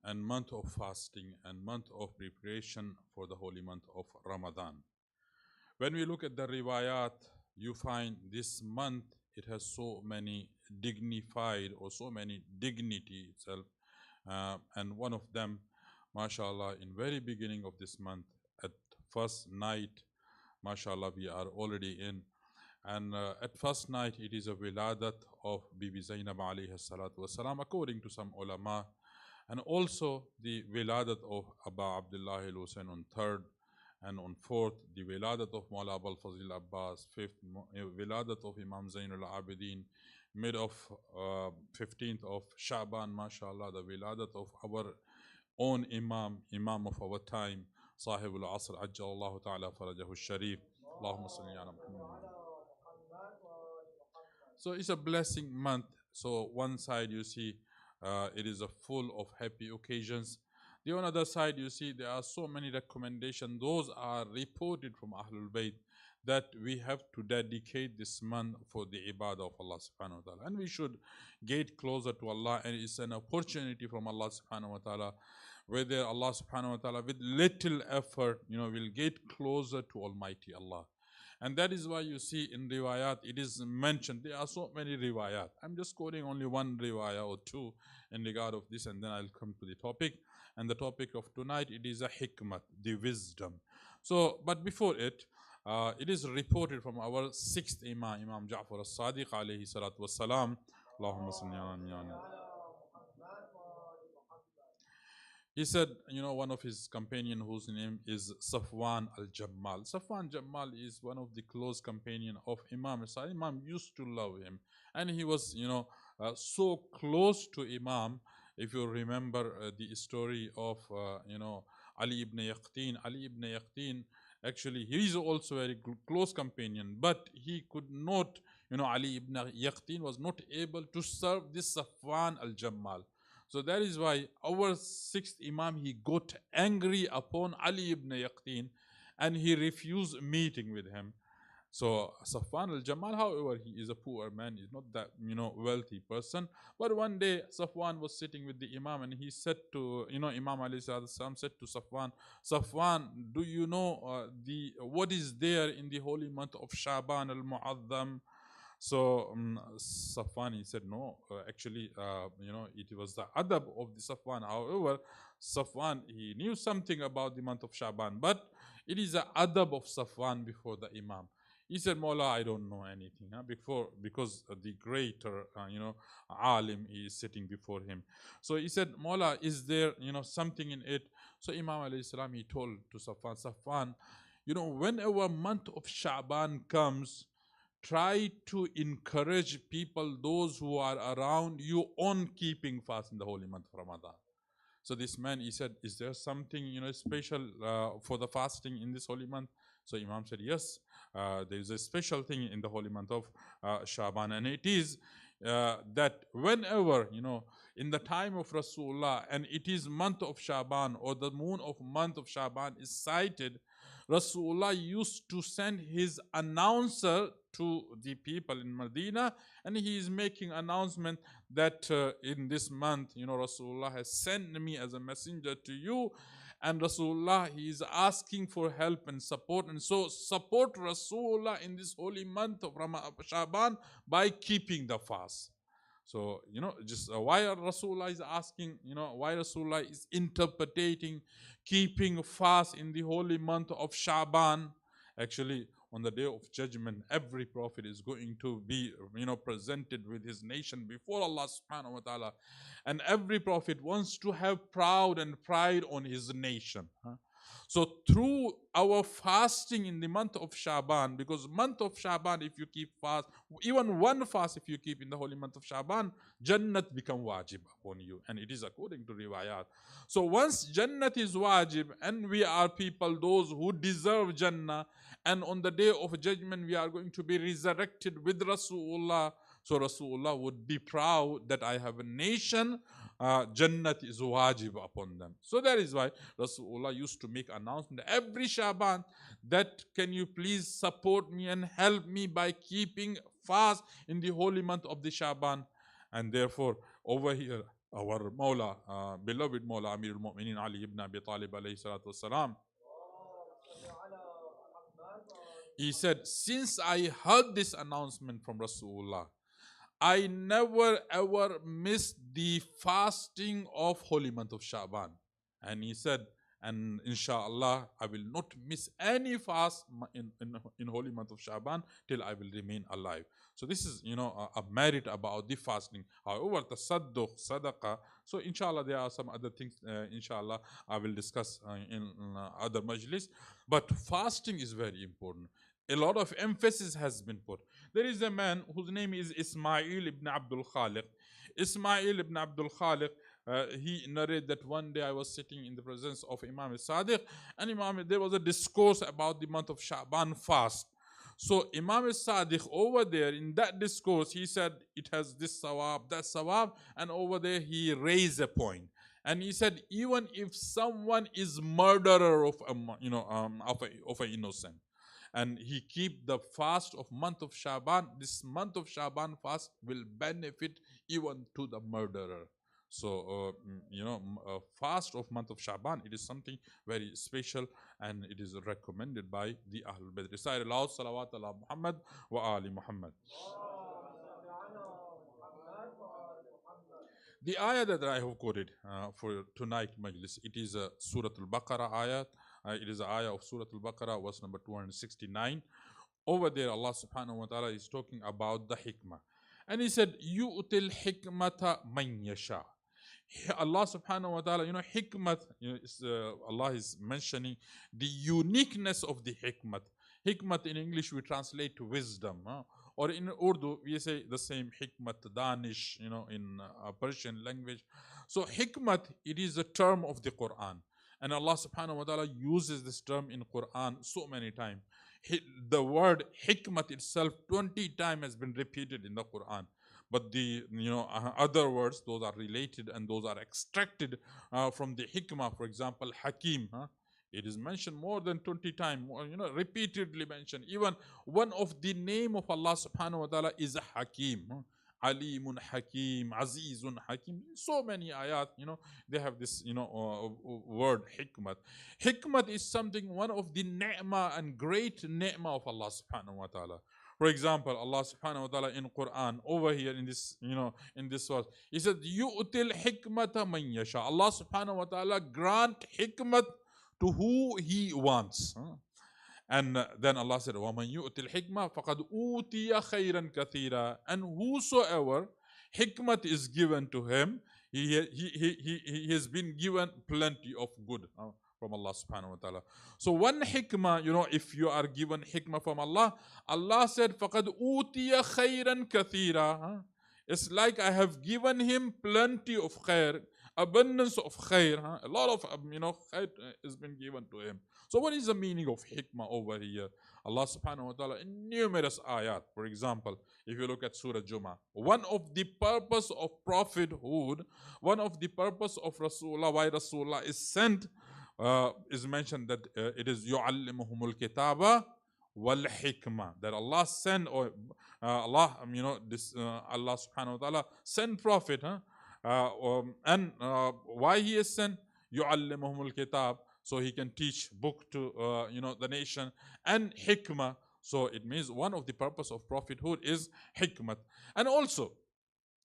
and month of fasting and month of preparation for the holy month of Ramadan. When we look at the riwayat, you find this month, it has so many dignified or so many dignity itself. And one of them, mashallah, in very beginning of this month, at first night, mashallah, we are already in. And at first night, it is a wiladat of Bibi Zainab alayhi salatu wasalam, according to some ulama. And also the wiladat of Abba Abdullah al-Husayn on third, and on fourth, the wiladat of Mawla Abul Fazil Abbas, fifth, wiladat of Imam Zainul Abidin, mid of 15th of Sha'ban, mashallah, the wiladat of our own Imam of our time, Sahib al-Asr, Ajjalallahu ta'ala farajahu sharif. Allahumma salli ala Muhammad. So it's a blessing month. So one side you see it is a full of happy occasions. The other side you see there are so many recommendations. Those are reported from Ahlul Bayt that we have to dedicate this month for the ibadah of Allah subhanahu wa ta'ala. And we should get closer to Allah, and it's an opportunity from Allah subhanahu wa ta'ala, whether Allah subhanahu wa ta'ala with little effort, will get closer to Almighty Allah. And that is why you see in riwayat, it is mentioned, there are so many riwayat. I'm just quoting only one riwayah or two in regard of this, and then I'll come to the topic. And the topic of tonight, it is a hikmat, the wisdom. So, but before it is reported from our sixth Imam, Imam Ja'far as-Sadiq alayhi salatu wassalam. Allahumma salli ala. He said, one of his companion whose name is Safwan al-Jammal. Safwan Jammal is one of the close companion of Imam. So Imam used to love him. And he was, so close to Imam. If you remember the story of, Ali ibn Yaqtin. Ali ibn Yaqtin, actually, he is also a very close companion. But he could not, Ali ibn Yaqtin was not able to serve this Safwan al-Jammal. So that is why our sixth Imam, he got angry upon Ali ibn Yaqtin and he refused meeting with him. So Safwan al-Jammal, however, he is a poor man, he's not that, wealthy person. But one day Safwan was sitting with the Imam and he said to, Imam alayhi salam said to Safwan, Safwan, do you know what is there in the holy month of Sha'ban al-Mu'azzam? So Safwan, he said, no, actually, it was the adab of the Safwan. However, Safwan, he knew something about the month of Sha'ban, but it is the adab of Safwan before the Imam. He said, Mawla, I don't know anything, because the greater, alim is sitting before him. So he said, Mawla, is there, something in it? So Imam alayhi salam, he told to Safwan, Safwan, whenever month of Sha'ban comes, try to encourage people, those who are around you, on keeping fast in the holy month of Ramadan. So this man, he said, is there something, special for the fasting in this holy month? So Imam said, yes, there is a special thing in the holy month of Sha'ban. And it is that whenever, in the time of Rasulullah, and it is month of Sha'ban, or the moon of month of Sha'ban is sighted, Rasulullah used to send his announcer to the people in Medina, and he is making announcement that in this month, Rasulullah has sent me as a messenger to you, and Rasulullah, he is asking for help and support, and so support Rasulullah in this holy month of Sha'ban by keeping the fast. So, just why Rasulullah is asking, why Rasulullah is interpreting, keeping fast in the holy month of Sha'ban. Actually, on the day of judgment, every prophet is going to be, presented with his nation before Allah subhanahu wa ta'ala. And every prophet wants to have proud and pride on his nation. So through our fasting in the month of Shaban, because month of Shaban, if you keep fast, even one fast if you keep in the holy month of Shaban, Jannat become wajib upon you. And it is according to riwayat. So once Jannat is wajib, and we are people, those who deserve Jannah, and on the day of judgment we are going to be resurrected with Rasulullah. So Rasulullah would be proud that I have a nation, Jannat is wajib upon them. So that is why Rasulullah used to make announcement every Shaban that can you please support me and help me by keeping fast in the holy month of the Shaban. And therefore over here our Mawla, beloved Mawla Amir al-Mu'mineen Ali ibn Abi Talib alayhi salatu wasalam, he said, since I heard this announcement from Rasulullah, I never ever missed the fasting of holy month of Sha'ban. And he said, and inshallah, I will not miss any fast in holy month of Sha'ban till I will remain alive. So this is, a merit about the fasting. However, tasadduq, sadaqah, so inshallah there are some other things, inshallah, I will discuss in other majlis. But fasting is very important. A lot of emphasis has been put. There is a man whose name is Ismail ibn Abdul Khaliq. Ismail ibn Abdul Khaliq, he narrated that one day I was sitting in the presence of Imam al-Sadiq, and there was a discourse about the month of Sha'ban fast. So Imam al-Sadiq over there in that discourse, he said it has this sawab, that sawab, and over there he raised a point. And he said, even if someone is murderer of an innocent, and he keep the fast of month of Shaban, this month of Shaban fast will benefit even to the murderer. So, fast of month of Shaban, it is something very special, and it is recommended by the Ahlul Bayt. Recite aloud, salawat ala Muhammad wa ali Muhammad. The ayah that I have quoted for tonight majlis, it is a Surah Al-Baqarah ayat. It is the ayah of Surah Al-Baqarah, verse number 269. Over there, Allah subhanahu wa ta'ala is talking about the hikmah. And He said, yu'til hikmata man yasha. Allah subhanahu wa ta'ala, hikmat, Allah is mentioning the uniqueness of the hikmat. Hikmat in English we translate to wisdom. Or in Urdu, we say the same hikmat, danish, in Persian language. So hikmat, it is a term of the Quran. And Allah subhanahu wa ta'ala uses this term in Quran so many times. The word hikmat itself 20 times has been repeated in the Quran. But the other words, those are related and those are extracted from the hikmah. For example, hakim. It is mentioned more than 20 times, repeatedly mentioned. Even one of the name of Allah subhanahu wa ta'ala is Hakim. Alimun Hakim, Azizun Hakim. So many ayat, they have this, word hikmat. Hikmat is something, one of the ni'mah and great ni'mah of Allah subhanahu wa ta'ala. For example, Allah subhanahu wa ta'ala in Quran, over here in this, in this verse, He said, yu'til hikmata man yasha. Allah subhanahu wa ta'ala grant hikmat to who He wants. And then Allah said, وَمَنْ يُؤْتِ الْحِكْمَةِ فَقَدْ أُوتِيَ خَيْرًا كَثِيرًا. And whosoever hikmat is given to him, he has been given plenty of good from Allah subhanahu wa ta'ala. So one hikmah, if you are given hikmah from Allah, Allah said, فَقَدْ أُوتِيَ خَيْرًا كَثِيرًا. It's like I have given him plenty of khair, abundance of khair. A lot of, khair has been given to him. So what is the meaning of hikmah over here? Allah subhanahu wa ta'ala in numerous ayat. For example, if you look at Surah Jummah, one of the purpose of prophethood, one of the purpose of Rasulullah, why Rasulullah is sent, is mentioned that it is yu'allimuhumul kitaba wal hikmah. That Allah sent, or Allah, Allah subhanahu wa ta'ala sent prophet. And why He is sent? Yu'allimuhumul kitab. So He can teach book to the nation, and hikmah. So it means one of the purpose of prophethood is hikmat. And also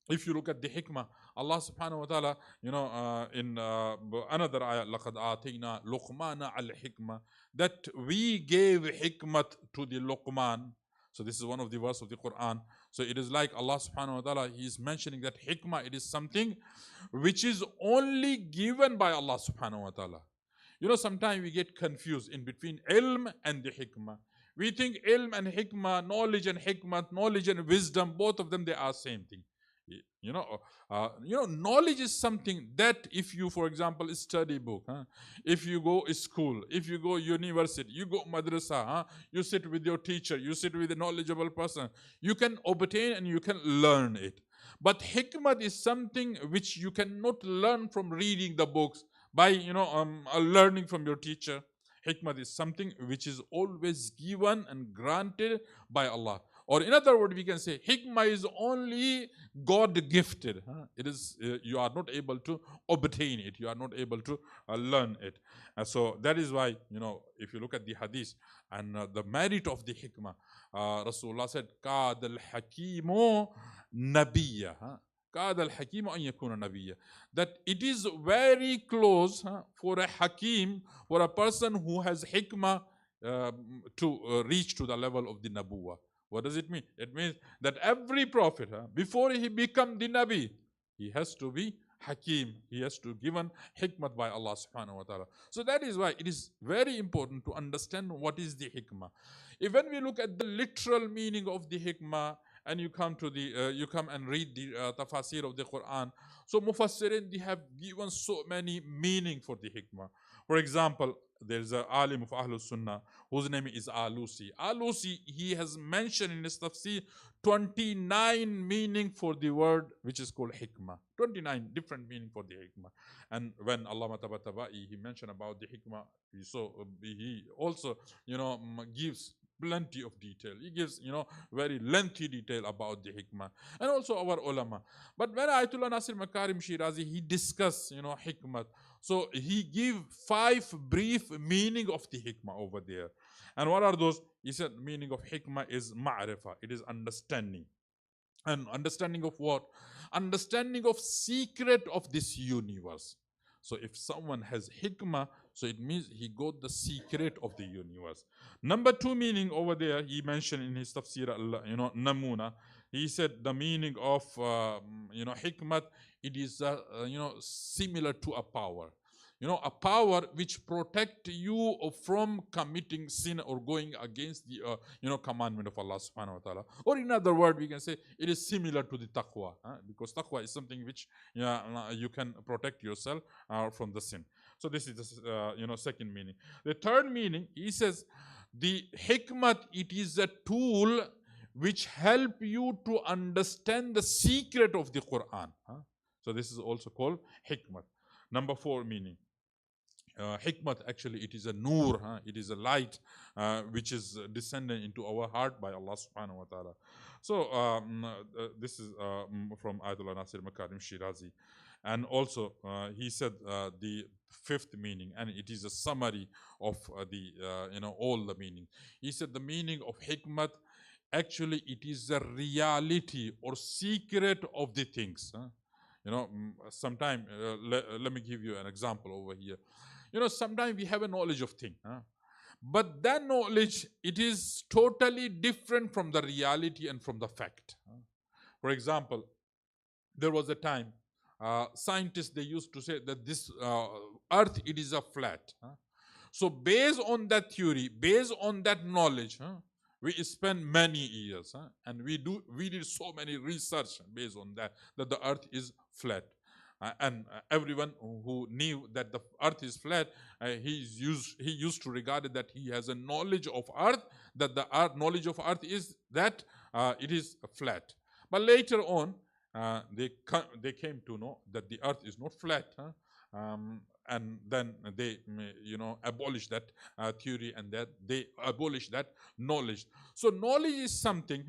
if you look at the hikmah, Allah subhanahu wa ta'ala, in another ayah, لَقَدْ آتَيْنَا لُقْمَانَ al-hikmah, that we gave hikmat to the Luqman. So this is one of the verses of the Quran. So it is like Allah subhanahu wa ta'ala, He is mentioning that hikmah, it is something which is only given by Allah subhanahu wa ta'ala. Sometimes we get confused in between ilm and the hikmah. We think ilm and hikmah, knowledge and hikmah, knowledge and wisdom, both of them, they are same thing. Knowledge is something that if you, for example, study book, if you go school, if you go university, you go madrasa, you sit with your teacher, you sit with a knowledgeable person, you can obtain and you can learn it. But hikmah is something which you cannot learn from reading the books, by learning from your teacher. Hikmah is something which is always given and granted by Allah. Or in other words, we can say hikmah is only God gifted. It is you are not able to obtain it. You are not able to learn it. So that is why, if you look at the hadith and the merit of the hikmah, Rasulullah said, "Kad al-hakimu nabiyya." Kad al-hakimu an yakuna nabiyya. That it is very close for a hakim, for a person who has hikmah, to reach to the level of the nabuwah. What does it mean? It means that every prophet, before he become the Nabi, he has to be Hakim. He has to given hikmah by Allah subhanahu wa ta'ala. So that is why it is very important to understand what is the hikmah. If when we look at the literal meaning of the hikmah, and you come and read the tafasir of the Quran, so Mufassirin, they have given so many meaning for the hikmah. For example, there is an alim of Ahlul Sunnah whose name is Alusi. Alusi, he has mentioned in his tafsir 29 meaning for the word which is called hikmah. 29 different meaning for the hikmah. And when Allah Tabatabai, he mentioned about the hikmah, he also gives plenty of detail. He gives very lengthy detail about the hikmah, and also our ulama. But when Ayatollah Nasir Makarim Shirazi, he discussed hikmah, so he gave 5 brief meaning of the hikmah over there. And what are those? He said meaning of hikmah is ma'rifah, it is understanding. And understanding of what? Understanding of secret of this universe. So if someone has hikmah, so it means he got the secret of the universe. Number 2 meaning over there, he mentioned in his tafsir, namuna. He said the meaning of hikmat, it is similar to a power. A power which protect you from committing sin or going against the commandment of Allah subhanahu wa ta'ala. Or in other words, we can say it is similar to the taqwa, because taqwa is something which you can protect yourself from the sin. So this is the second meaning. The third meaning, he says, the hikmat, it is a tool which help you to understand the secret of the Quran. So this is also called hikmat. Number 4 meaning. Hikmat, actually, it is a nur, it is a light which is descending into our heart by Allah subhanahu wa ta'ala. So this is from Ayatollah Nasir Makarim Shirazi. And also he said the 5th meaning, and it is a summary of all the meaning. He said the meaning of hikmat, actually it is the reality or secret of the things. Sometime let me give you an example over here. Sometimes we have a knowledge of thing, but that knowledge, it is totally different from the reality and from the fact. For example, there was a time scientists, they used to say that this earth, it is a flat. So based on that theory, based on that knowledge, we spent many years, and we did so many research based on that the earth is flat. And everyone who knew that the earth is flat, he used to regard it that he has a knowledge of earth, that the knowledge of earth is that it is flat. But later on, they came to know that the earth is not flat, and then they abolished that theory, and that they abolished that knowledge. So knowledge is something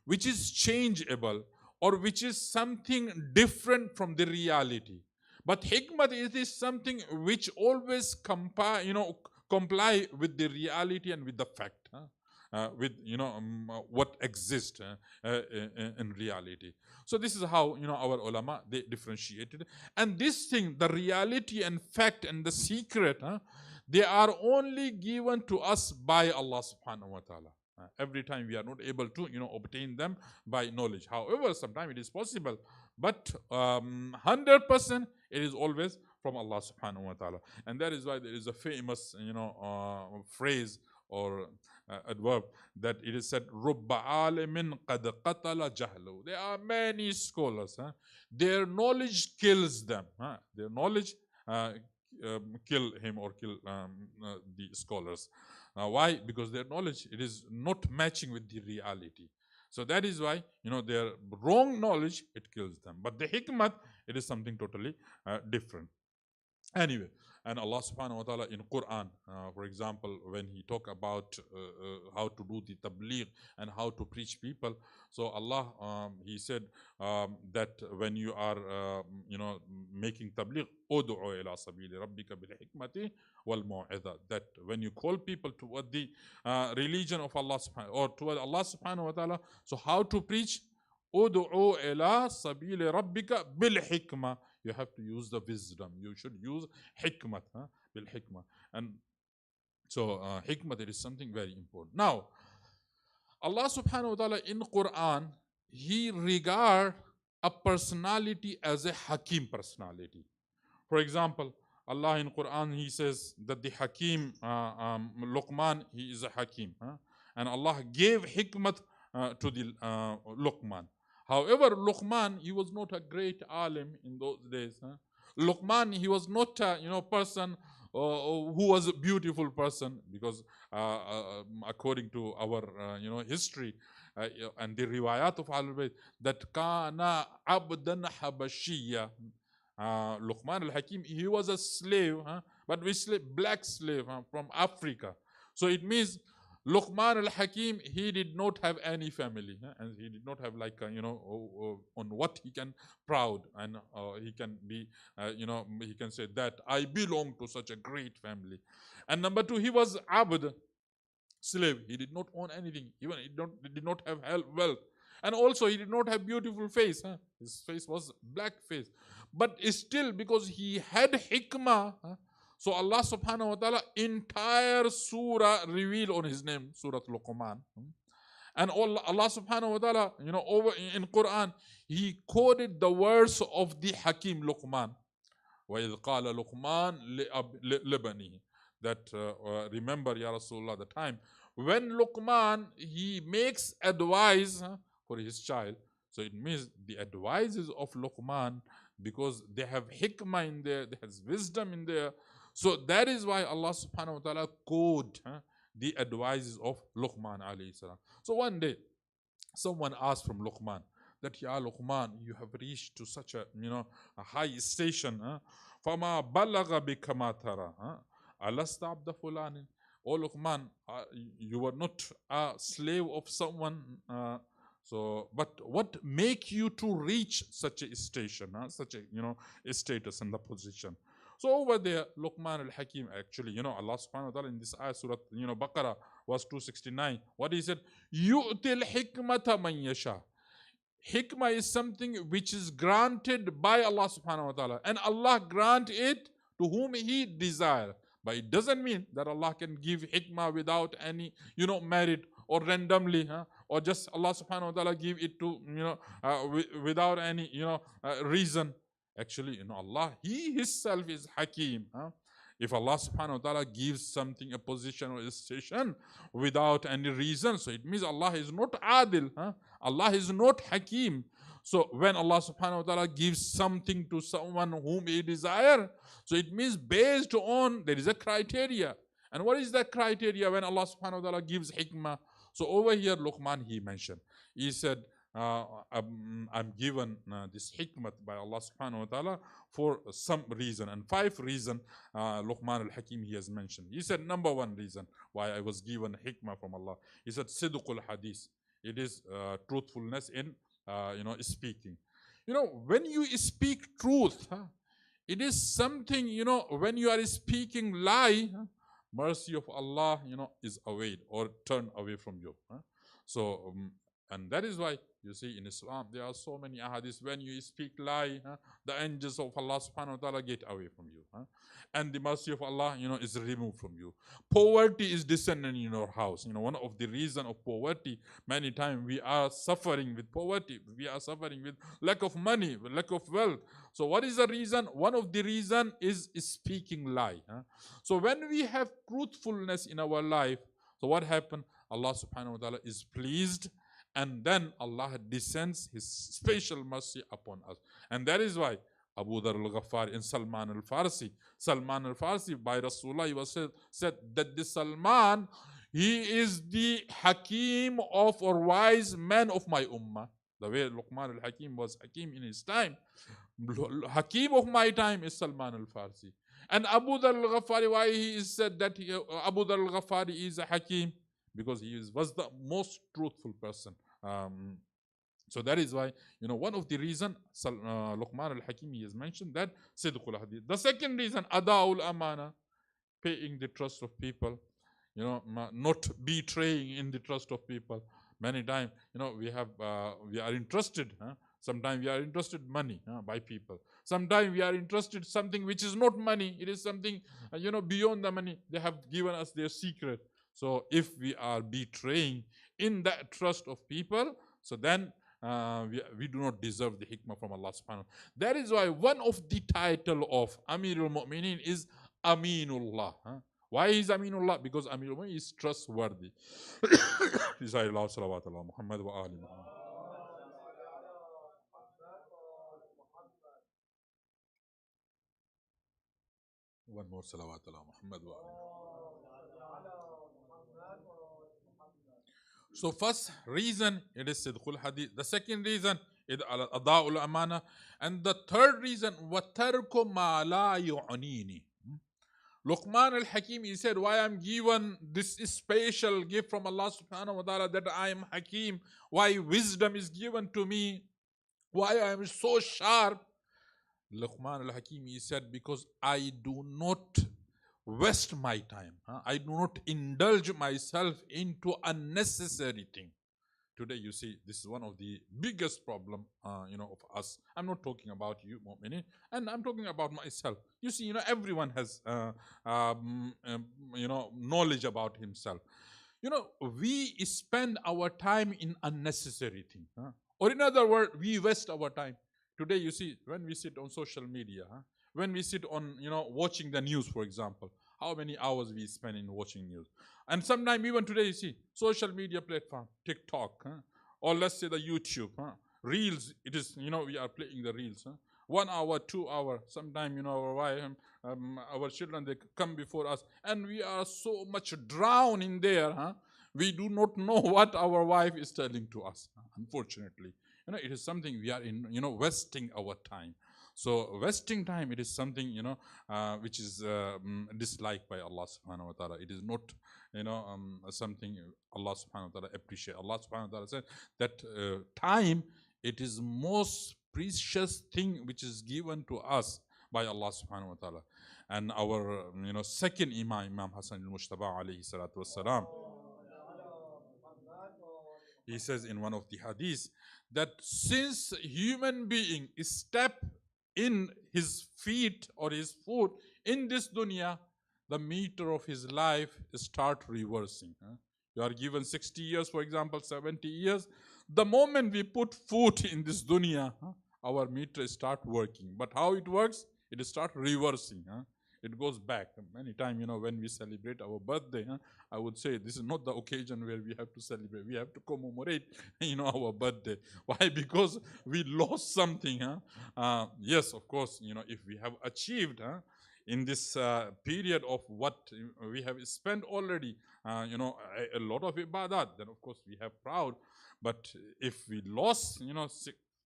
which is changeable, or which is something different from the reality. But hikmah, it is something which always comply with the reality and with the fact. with what exists in reality. So this is how our ulama, they differentiated. And this thing, the reality and fact and the secret, they are only given to us by Allah subhanahu wa ta'ala. Every time we are not able to obtain them by knowledge. However, sometimes it is possible, but 100% it is always from Allah subhanahu wa ta'ala. And that is why there is a famous phrase or adverb that it is said, Rubba alimin qad qatala jahlu. There are many scholars, their knowledge kills them. Their knowledge kill him or kill the scholars. Why? Because their knowledge, it is not matching with the reality. So that is why their wrong knowledge, it kills them. But the hikmat, it is something totally different. Anyway, and Allah subhanahu wa ta'ala in Quran, for example, when he talk about how to do the tabligh and how to preach people, so Allah, he said that when you are making tabligh, ud'u ila sabili rabbika bil hikmati wal mau'idha, that when you call people toward the religion of Allah subhanahu or toward Allah subhanahu wa ta'ala, so how to preach? Ud'u ila sabili rabbika bil hikmah. You have to use the wisdom. You should use hikmat, bil hikmah. And so hikmat, it is something very important. Now, Allah subhanahu wa ta'ala in Quran, he regard a personality as a hakim personality. For example, Allah in Quran, he says that the hakim, Luqman, he is a hakim. And Allah gave hikmat to the Luqman. However, Luqman, he was not a great alim in those days. Luqman, he was not a person who was a beautiful person, because according to our history and the riwayat of Ahlul Bayt, that kana abdan habashiyya. Luqman al-Hakim, he was a slave, but we black slave from Africa. So it means Luqman al-Hakim, he did not have any family, and he did not have like on what he can proud, and he can be he can say that I belong to such a great family. And number two, he was abd, slave. He did not own anything, even he did not have wealth, and also he did not have beautiful face. His face was black face, but still because he had hikmah. So Allah subhanahu wa ta'ala entire surah reveal on his name, Surah Luqman. And Allah subhanahu wa ta'ala, over in Quran, he quoted the words of the Hakim Luqman. وَإِذْ قَالَ لُقْمَانَ لِبَنِهِ. That remember, Ya Rasulullah, the time when Luqman, he makes advice for his child. So it means the advices of Luqman, because they have hikmah in there, there has wisdom in there. So that is why Allah subhanahu wa ta'ala quote the advices of Luqman alayhi salam. So one day, someone asked from Luqman that, Ya Luqman, you have reached to such a a high station. Fama balaga bikama tara. Alasta abda fulanin. Oh Luqman, you were not a slave of someone. So, but what make you to reach such a station, such a status and the position? So over there, Luqman al-Hakim, actually, Allah subhanahu wa ta'ala in this ayah, Surah, Baqarah, verse 269, what he said, yu'til hikmata man yasha. Hikmah is something which is granted by Allah subhanahu wa ta'ala, and Allah grant it to whom He desire. But it doesn't mean that Allah can give hikmah without any, merit, or randomly, or just Allah subhanahu wa ta'ala give it to, without any, reason. Actually, Allah, He Himself is Hakim. If Allah subhanahu wa ta'ala gives something, a position or a station, without any reason, so it means Allah is not Adil. Allah is not Hakim. So when Allah subhanahu wa ta'ala gives something to someone whom He desire, so it means based on, there is a criteria. And what is that criteria when Allah subhanahu wa ta'ala gives hikmah? So over here, Luqman, he mentioned, he said, I'm given this hikmah by Allah subhanahu wa ta'ala for some reason, and 5 reasons Luqman al-Hakim, he has mentioned. He said, number 1 reason why I was given hikmah from Allah, he said sidqul hadith. It is truthfulness in speaking. When you speak truth, it is something, when you are speaking lie, mercy of Allah, is awayed or turned away from you. So, and that is why you see in Islam there are so many ahadiths. When you speak lie, the angels of Allah subhanahu wa ta'ala get away from you. And the mercy of Allah, is removed from you. Poverty is descending in your house. One of the reason of poverty, many times we are suffering with poverty. We are suffering with lack of money, with lack of wealth. So what is the reason? One of the reason is speaking lie. So when we have truthfulness in our life, so what happened? Allah subhanahu wa ta'ala is pleased, and then Allah descends His special mercy upon us. And that is why Abu Dhar al-Ghaffari and Salman al-Farsi by Rasulullah, he was said that this Salman, he is the Hakim of or wise man of my ummah. The way Luqman al-Hakim was Hakim in his time, Hakim of my time is Salman al-Farsi. And Abu Dhar al-Ghaffari, why he is said that Abu Dhar al-Ghaffari is a Hakim? Because he was the most truthful person. So that is why, one of the reason Luqman al-Hakim has mentioned that Sidqul Hadith. The second reason, Ada'ul Amana, paying the trust of people, not betraying in the trust of people. Many times, we are interested. Sometimes we are interested money by people. Sometimes we are interested something which is not money. It is something, beyond the money. They have given us their secret. So if we are betraying in that trust of people, so then we do not deserve the hikmah from Allah subhanahu wa ta'ala. That is why one of the title of Amirul Mu'mineen is Aminullah. Why is Aminullah? Because Amirul Mu'mineen is trustworthy. Muhammad wa ali Muhammad. One more salawat ala Muhammad wa ali. So first reason, it is Sidqul Hadith. The second reason is Ada'ul Amana. And the third reason, وَتَرْكُ مَا لَا يُعْنِينِ. Luqman al-Hakim, he said, why I'm given this special gift from Allah subhanahu wa ta'ala that I am Hakim, why wisdom is given to me, why I am so sharp. Luqman al-Hakim, he said, because I do not waste my time. I do not indulge myself into unnecessary thing. Today, you see, this is one of the biggest problem, of us. I'm not talking about you, Mu'minin, and I'm talking about myself. You see, everyone has, knowledge about himself. We spend our time in unnecessary thing. Or in other words, we waste our time. Today, you see, when we sit on social media, when we sit on, watching the news, for example, how many hours we spend in watching news. And sometimes even today, you see, social media platform, TikTok, or let's say the YouTube, Reels, it is, we are playing the Reels. 1 hour, 2 hours, sometimes, our wife, our children, they come before us, and we are so much drowned in there, we do not know what our wife is telling to us, unfortunately. It is something we are in, wasting our time. So wasting time, it is something, which is disliked by Allah subhanahu wa ta'ala. It is not, something Allah subhanahu wa ta'ala appreciate. Allah subhanahu wa ta'ala said that time, it is most precious thing which is given to us by Allah subhanahu wa ta'ala. And our, second Imam Hassan al-Mushtaba alayhi salatu wassalam, he says in one of the hadiths that since human being step in his feet or his foot in this dunya, the meter of his life start reversing. You are given 60 years, for example, 70 years. The moment we put foot in this dunya, our meter start working. But how it works? It start reversing. It goes back. Many times, when we celebrate our birthday, I would say this is not the occasion where we have to celebrate. We have to commemorate, our birthday. Why? Because we lost something. Yes, of course, if we have achieved in this period of what we have spent already, a lot of ibadat, then of course we have proud. But if we lost,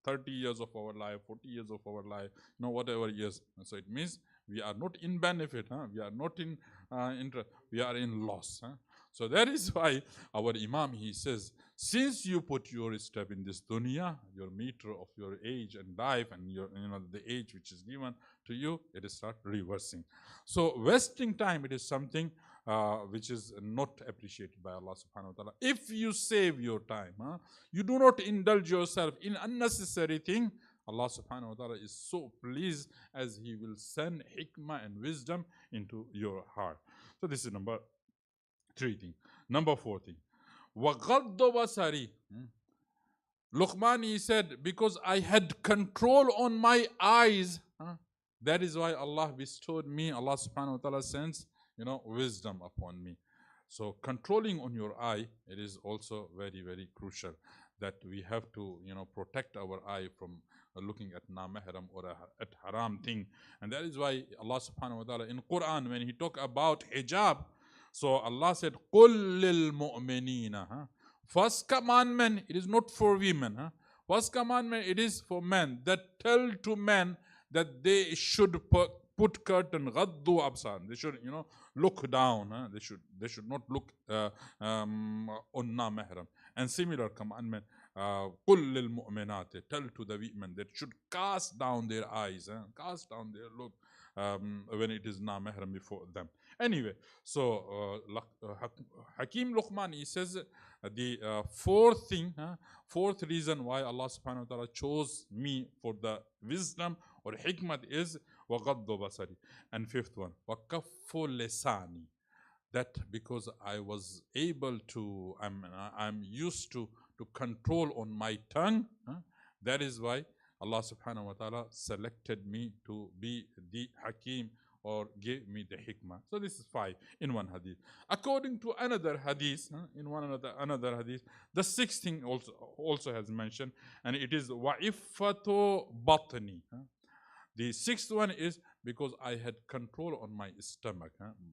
30 years of our life, 40 years of our life, whatever years, so it means we are not in benefit, we are not in interest, we are in loss. So that is why our Imam, he says, since you put your step in this dunya, your meter of your age and life and your, the age which is given to you, it is start reversing. So wasting time, it is something which is not appreciated by Allah subhanahu wa ta'ala. If you save your time, you do not indulge yourself in unnecessary thing, Allah subhanahu wa ta'ala is so pleased as He will send hikmah and wisdom into your heart. So this is number 3 thing. Number 4 thing. وَغَضُّ بَصَرِي. Luqman, he said, because I had control on my eyes, that is why Allah bestowed me, Allah subhanahu wa ta'ala sends, wisdom upon me. So controlling on your eye, it is also very, very crucial that we have to, protect our eye from looking at na-mahram or at haram thing. And that is why Allah subhanahu wa ta'ala in Quran, when He talk about hijab, so Allah said, قُلْ لِلْمُؤْمِنِينَ. First commandment, it is not for women. First commandment, it is for men, that tell to men that they should put curtain, غَضُّ أَبْصَارٍ. They should, look down. They should not look on na-mahram. And similar commandment, قُلْ لِلْمُؤْمِنَاتِ. Tell to the women that should cast down their eyes, cast down their look when it is na-mahram before them. Anyway, so Hakim Luqman, he says the fourth reason why Allah subhanahu wa ta'ala chose me for the wisdom or hikmat is وَغَضُّ بَصَرِي. And fifth one, وَكَفُّ لِسَانِي. That because I was able to, I'm used to control on my tongue, that is why Allah subhanahu wa ta'ala selected me to be the Hakim or gave me the hikmah. So this is 5 in one hadith. According to another hadith, another hadith, the 6th thing also has mentioned, and it is wa'ifatu batni. The 6th one is because I had control on my stomach.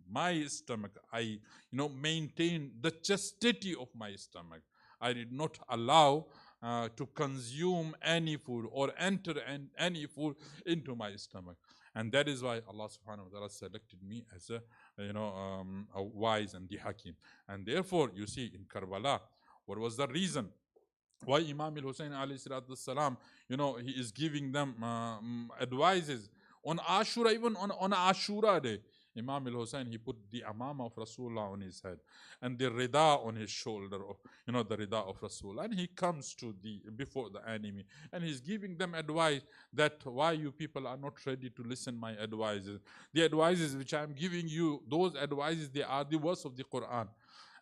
My stomach, I maintained the chastity of my stomach. I did not allow to consume any food or enter any food into my stomach. And that is why Allah subhanahu wa ta'ala selected me as a wise and the Hakim. And therefore, you see in Karbala, what was the reason why Imam al-Hussein alayhi salatu salam, he is giving them advices on Ashura, even on Ashura day. Imam al-Hussein, he put the amama of Rasulullah on his head and the rida on his shoulder, the rida of Rasulullah, and he comes to before the enemy and he's giving them advice that why you people are not ready to listen my advices. The advices which I am giving you, those advices, they are the words of the Quran.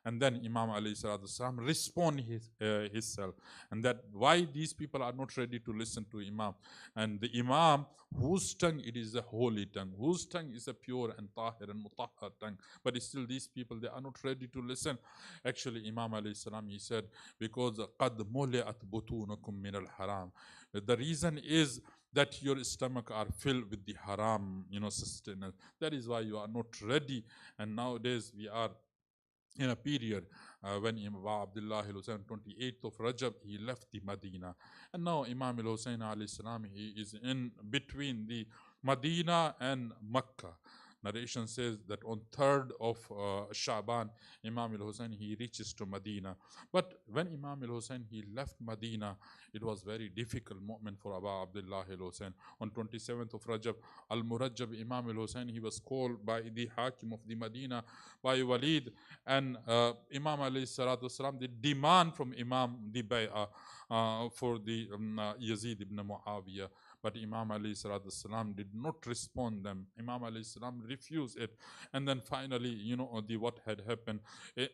And then Imam alayhi salatu salam respond himself, and that why these people are not ready to listen to Imam. And the Imam, whose tongue it is a holy tongue, whose tongue is a pure and tahir and mutahhar tongue, but still these people, they are not ready to listen. Actually, Imam alayhi salam, he said, because قَدْ مُلِئَتْ بُطُونَكُم مِّنَ الْحَرَامِ. The reason is that your stomach are filled with the haram, sustenance. That is why you are not ready. And nowadays we are in a period when Imam Abdullah al-Hussein, 28th of Rajab, he left the Medina. And now Imam al-Hussein alayhi salam, he is in between the Medina and Makkah. Narration says that on 3rd of Shaban, Imam al-Hussein, he reaches to Medina. But when Imam al-Hussein, he left Medina, it was very difficult moment for Abu Abdullah al-Hussein. On 27th of Rajab, al-Murajjab, Imam al-Hussein, he was called by the Hakim of the Medina, by Walid, and Imam alayhi salatu salam, they demand from Imam the bay'ah for the Yazid ibn Muawiyah. But Imam alayhi salatu salam did not respond them. Imam alayhi salam refused it. And then finally, what had happened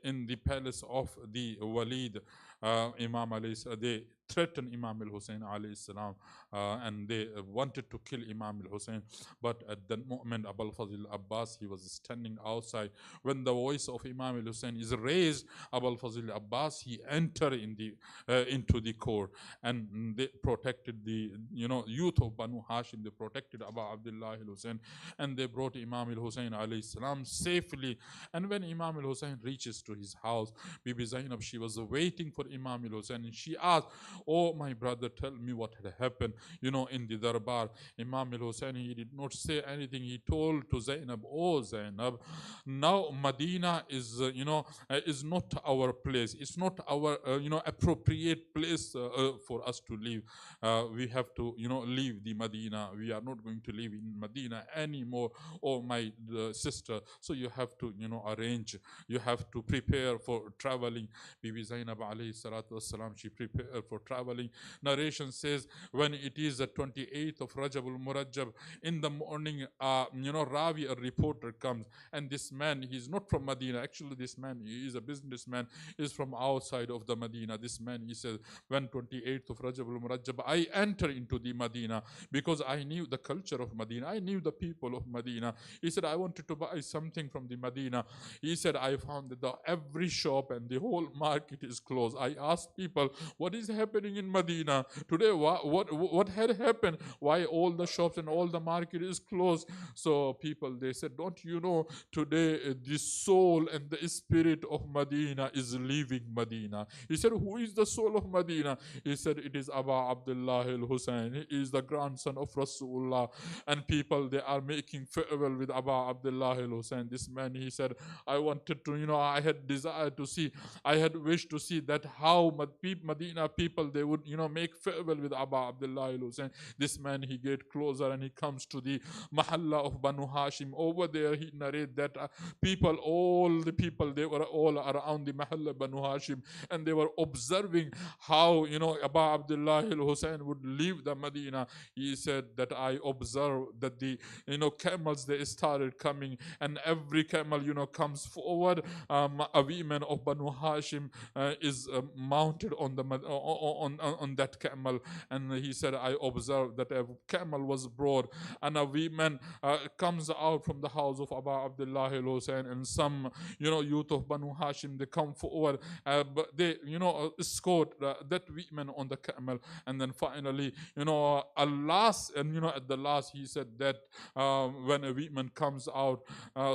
in the palace of the Walid, Imam alayhi salam, they threatened Imam al-Hussein alayhi salam, and they wanted to kill Imam al-Hussein. But at that moment, Abul Fazl Abbas, he was standing outside. When the voice of Imam al-Hussein is raised, Abul Fazl Abbas, he entered into the court, and they protected the youth of Banu Hashim. They protected Abu Abdullah al-Hussein, and they brought Imam al-Hussein alayhi salam safely. And when Imam al-Hussein reaches to his house, Bibi Zainab, she was waiting for Imam al-Hussein. And she asked, "Oh, my brother, tell me what had happened, in the Darbar." Imam al-Hussein, he did not say anything. He told to Zainab, "Oh, Zainab, now Medina is not our place. It's not our, appropriate place for us to live. We have to, leave the Medina. We are not going to live in Medina anymore. Oh, my sister. So you have to, arrange. You have to prepare for traveling." Bibi Zainab alayhi salatu wasalam, she prepared for traveling. Narration says when it is the 28th of Rajab al-Murajjab, in the morning, Ravi, a reporter, comes, and this man, he's not from Medina. Actually, this man, he is a businessman, is from outside of the Medina. This man, he says, when 28th of Rajab al-Murajjab, I enter into the Medina because I knew the culture of Medina. I knew the people of Medina. He said, I wanted to buy something from the Medina. He said, I found that every shop and the whole market is closed. I asked people, what is happening in Medina today? What had happened? Why all the shops and all the market is closed? So people, they said, don't you know, today the soul and the spirit of Medina is leaving Medina. He said, who is the soul of Medina? He said, it is Abu Abdullah al-Hussein. He is the grandson of Rasulullah. And people, they are making farewell with Abu Abdullah al-Hussein. This man, he said, I wanted to, I had desire to see, I had wished to see that how Medina people, they would, make farewell with Abu Abdullah al-Hussein. This man, he get closer and he comes to the Mahalla of Banu Hashim. Over there, he narrate that people, all the people, they were all around the Mahalla Banu Hashim, and they were observing how, Abu Abdullah al-Hussein would leave the Medina. He said that I observed that the, camels, they started coming, and every camel, comes forward. A woman of Banu Hashim is mounted on the on that camel, and he said, I observed that a camel was brought, and a woman comes out from the house of Abu Abdullah al-Hussein, and some, youth of Banu Hashim, they come forward, but they, escort that woman on the camel, and then finally, at the last, he said that when a woman comes out,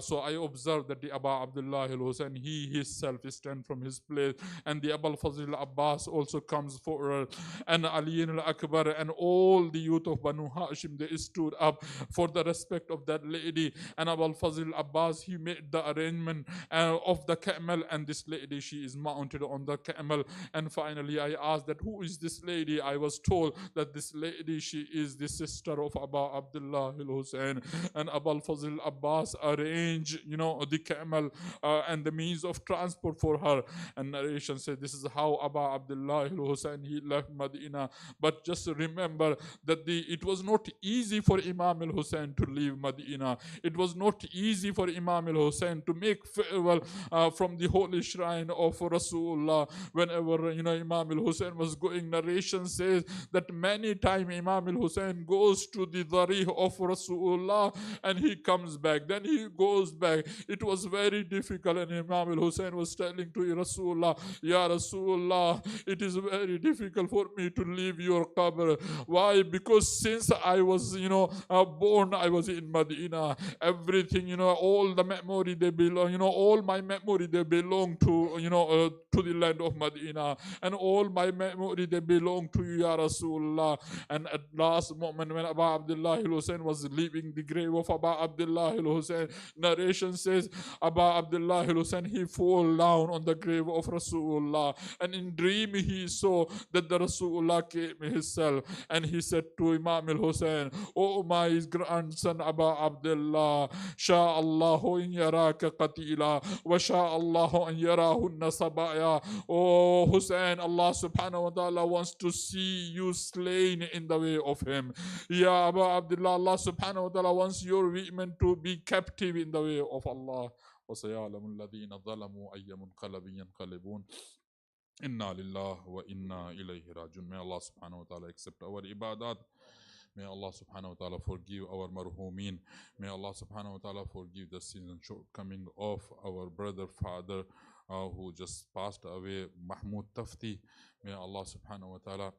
so I observed that the Abu Abdullah al-Hussein, he himself stand from his place, and the Abul Fazl Abbas also comes forward, and Ali al-Akbar, and all the youth of Banu Hashim, they stood up for the respect of that lady. And Abul Fazl Abbas, he made the arrangement of the camel, and this lady, she is mounted on the camel. And finally I asked that who is this lady? I was told that this lady, she is the sister of Abu Abdullah al-Hussein. And Abul Fazl Abbas arranged, the camel and the means of transport for her. And narration says this is how Abu Abdullah al-Hussein, he left Medina. But just remember that it was not easy for Imam al-Hussein to leave Medina. It was not easy for Imam al-Hussein to make farewell from the holy shrine of Rasulullah. Whenever, Imam al-Hussein was going, narration says that many times Imam al-Hussein goes to the Darih of Rasulullah and he comes back. Then he goes back. It was very difficult, and Imam al-Hussein was telling to Rasulullah, Ya Rasulullah, it is very difficult for me to leave your qabr. Why? Because since I was, born, I was in Medina. Everything, all the memory, they belong, all my memory, they belong to, to the land of Medina. And all my memory, they belong to you, Ya Rasulullah. And at last moment, when Abu Abdullah al-Hussein was leaving the grave of Abu Abdullah al-Hussein, narration says Abu Abdullah al-Hussein, he fall down on the grave of Rasulullah. And in dream, he saw that the Rasulullah came himself, and he said to Imam al-Hussein, oh my grandson Abu Abdullah, Sha'Allahu in yaraka qatila, wa sha'Allahu in yarahunna sabaya. Oh Hussein, Allah subhanahu wa ta'ala wants to see you slain in the way of him. Ya Abu Abdullah, Allah subhanahu wa ta'ala wants your women to be captive in the way of Allah. وَسَيَعْلَمُ الَّذِينَ ظَلَمُوا أَيَّ مُنْقَلَبٍ يَنْقَلِبُونَ. Inna lillah wa inna ilayhi rajiun. May Allah subhanahu wa ta'ala accept our ibadat. May Allah subhanahu wa ta'ala forgive our marhumeen. May Allah subhanahu wa ta'ala forgive the sins and shortcoming of our brother, father, who just passed away, Mahmoud Tafti. May Allah subhanahu wa ta'ala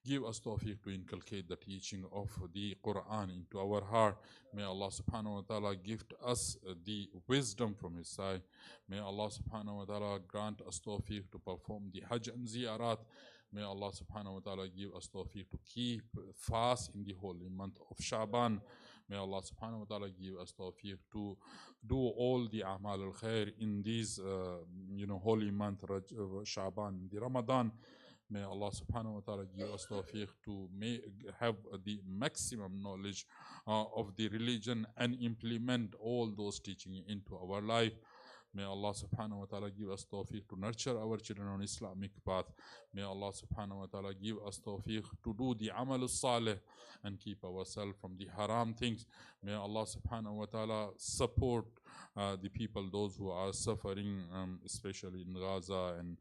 Give us tawfiq to inculcate the teaching of the Quran into our heart. May Allah subhanahu wa ta'ala gift us the wisdom from His side. May Allah subhanahu wa ta'ala grant us tawfiq to perform the Hajj and Ziyarat. May Allah subhanahu wa ta'ala give us tawfiq to keep fast in the holy month of Shaban. May Allah subhanahu wa ta'ala give us tawfiq to do all the a'mal al-khair in these holy month Shaban, the Ramadan. May Allah subhanahu wa ta'ala give us tawfiq to have the maximum knowledge of the religion and implement all those teachings into our life. May Allah subhanahu wa ta'ala give us tawfiq to nurture our children on Islamic path. May Allah subhanahu wa ta'ala give us tawfiq to do the amal salih and keep ourselves from the haram things. May Allah subhanahu wa ta'ala support the people, those who are suffering, especially in Gaza and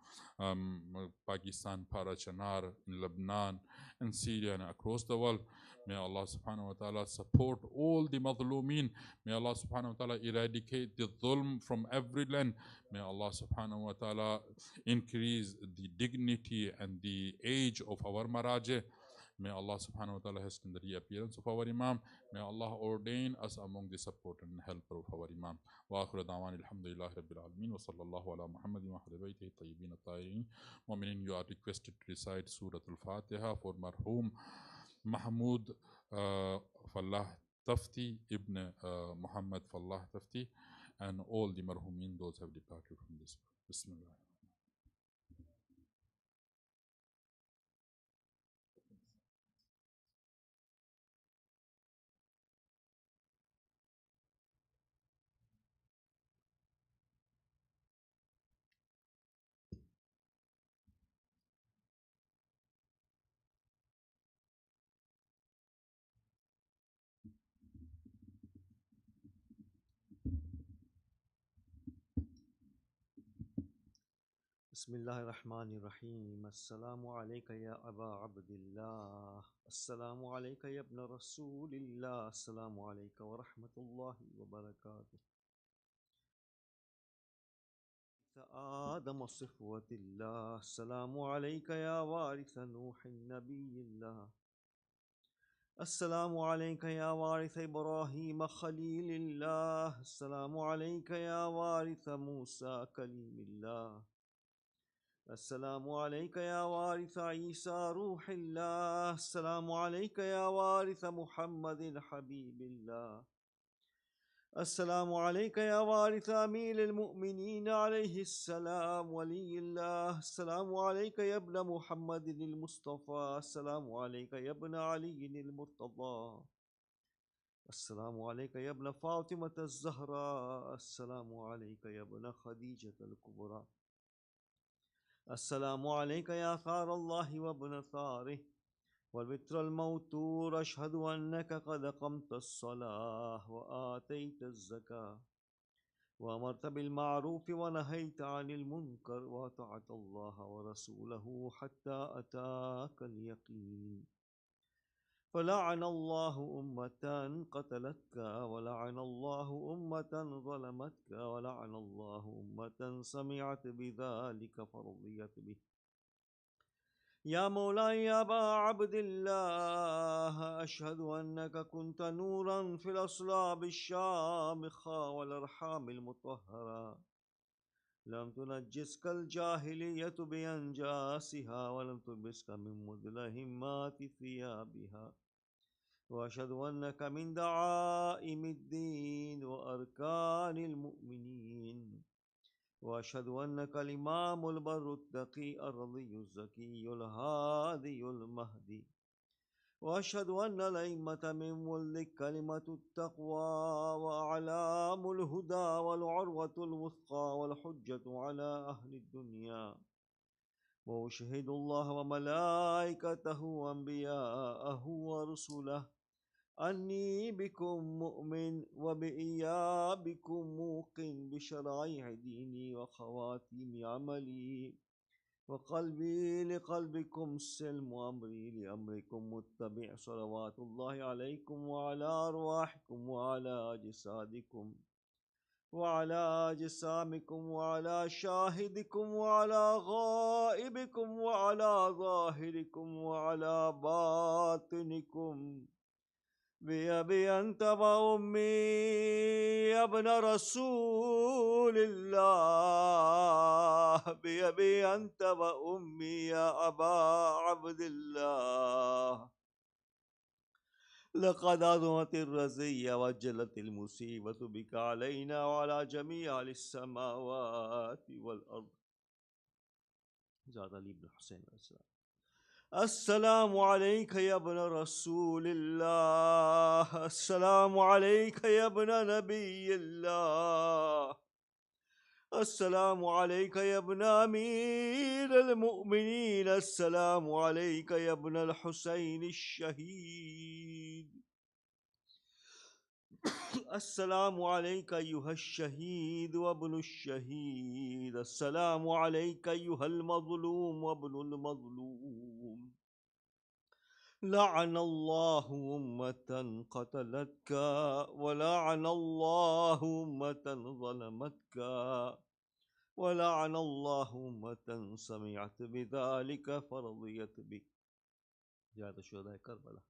Pakistan, Parachanar, in Lebanon, and Syria, and across the world. May Allah subhanahu wa ta'ala support all the madhlumeen. May Allah subhanahu wa ta'ala eradicate the dhulm from every land. May Allah subhanahu wa ta'ala increase the dignity and the age of our maraji. May Allah subhanahu wa ta'ala hasten the reappearance of our Imam. May Allah ordain us among the supporter and helper of our Imam. Wa akhiru da'wan alhamdulillahi rabbil alameen wa sallallahu ala Muhammadin wa ahli baytihi tayyibin at-tahirin. Mu'minin, you are requested to recite Surah Al-Fatiha for Marhum Mahmoud Fallah Tafti Ibn Muhammad Fallah Tafti and all the Marhumin, those have departed from this world. Bismillah. Bismillahir Rahmanir Rahim. Assalamu alayka ya Aba Abdillah. Assalamu alayka ya Ibn Rasulillah. Assalamu alayka wa rahmatullahi wa barakatuh. آدم صفوة الله. السلام عليك يا وارث نوح النبي الله. السلام عليك يا وارث إبراهيم خليل الله. السلام عليك يا وارث موسى كليم الله. السلام عليك يا وارث عيسى روح الله. السلام عليك يا وارث محمد حبيب الله. السلام عليك يا وارث أمير المؤمنين عليه السلام ولي الله. السلام عليك يا ابن محمد المصطفى. السلام عليك يا ابن علي المرتضى. السلام عليك يا ابن فاطمة الزهراء. السلام عليك يا ابن خديجة الكبرى. السلام عليك يا ثار الله وابن ثاره والبتر الموتور. أشهد أنك قد قمت الصلاة وآتيت الزكاة وأمرت بالمعروف ونهيت عن المنكر وأطعت الله ورسوله حتى أتاك اليقين. فلعن الله أمة قتلتك ولعن الله أمة ظلمتك ولعن الله أمة سمعت بذلك فرضيت به. يا مولاي يا أبا عبد الله، أشهد أنك كنت نورا في الأصلاب الشامخة والأرحام المطهرة، لم تنجسك الجاهلية بأنجاسها ولم تلبسك من مدلهمات ثيابها. وأشهد أنك من دعائم الدين وأركان المؤمنين. وأشهد أنك الإمام البر التقي الرضي الزكي الهادي المهدي. وأشهد أن الأئمة من ولدك كلمة التقوى وأعلام الهدى والعروة الوثقى والحجة على أهل الدنيا. وأشهد الله وملائكته وأنبياءه ورسله أني بكم مؤمن وبإيابكم موقن بشرائع ديني وخواتيم عملي، وقلبي لقلبكم سلم وأمري لأمركم متبع. صلوات الله عليكم وعلى أرواحكم وعلى أجسادكم وعلى أجسامكم وعلى شاهدكم وعلى غائبكم وعلى ظاهركم وعلى باطنكم بأبي أنت وأمي يا ابن رسول الله بأبي أنت وأمي يا أبا عبد الله لقد عظمت الرزية وجلت المصيبة بك علينا وعلى جميع السماوات والأرض. زاد علي بن حسين السلام. السلام عليك يا ابن رسول الله السلام عليك يا ابن نبي الله السلام عليك يا ابن أمير المؤمنين السلام عليك يا ابن الحسين الشهيد السلام عليك أيها الشهيد وابن الشهيد السلام عليك أيها المظلوم وابن المظلوم لعن الله أمة قتلتك ولعن الله أمة ظلمتك ولعن الله أمة سمعت بذلك فرضيت بك. زيادة شهداء كربلاء.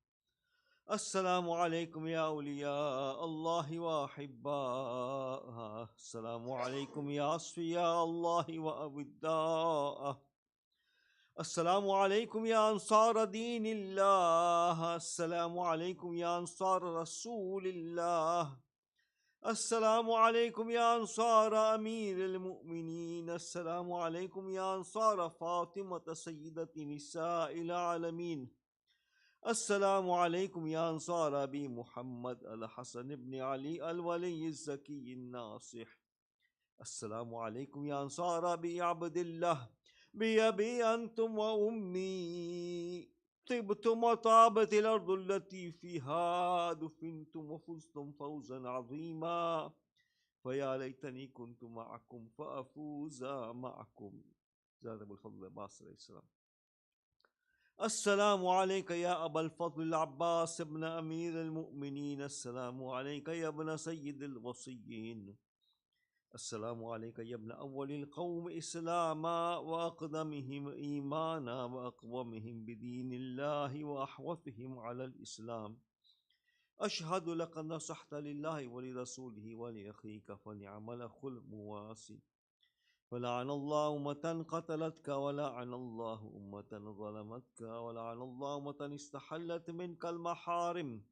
السلام عليكم يا أولياء الله وأحباءه السلام عليكم يا أصفياء الله وأوداءه السلام عليكم يا أنصار دين الله السلام عليكم يا أنصار رسول الله السلام عليكم يا أنصار أمير المؤمنين السلام عليكم يا أنصار فاطمة سيدة نساء العالمين السلام عليكم يا أنصار أبي محمد الحسن بن علي الولي الزكي الناصح السلام عليكم يا أنصار أبي عبد الله بأبي أنتم وأمي طبتم وطابت الأرض التي فيها دفنتم وفزتم فوزا عظيما فيا ليتني كنت معكم فأفوز معكم. زاد أبو الفضل العباس عليه السلام. السلام عليك يا أبا الفضل العباس ابن أمير المؤمنين السلام عليك يا ابن سيد الوصيين السلام عليك يا ابن أول القوم إسلاما وأقدمهم إيمانا وأقومهم بدين الله وأحوثهم على الإسلام أشهد لك نصحت لله ولرسوله ولأخيك فنعم الأخ المواسي ولعن الله أمة قتلتك ولعن الله أمة ظلمتك ولعن الله أمة استحلت منك المحارم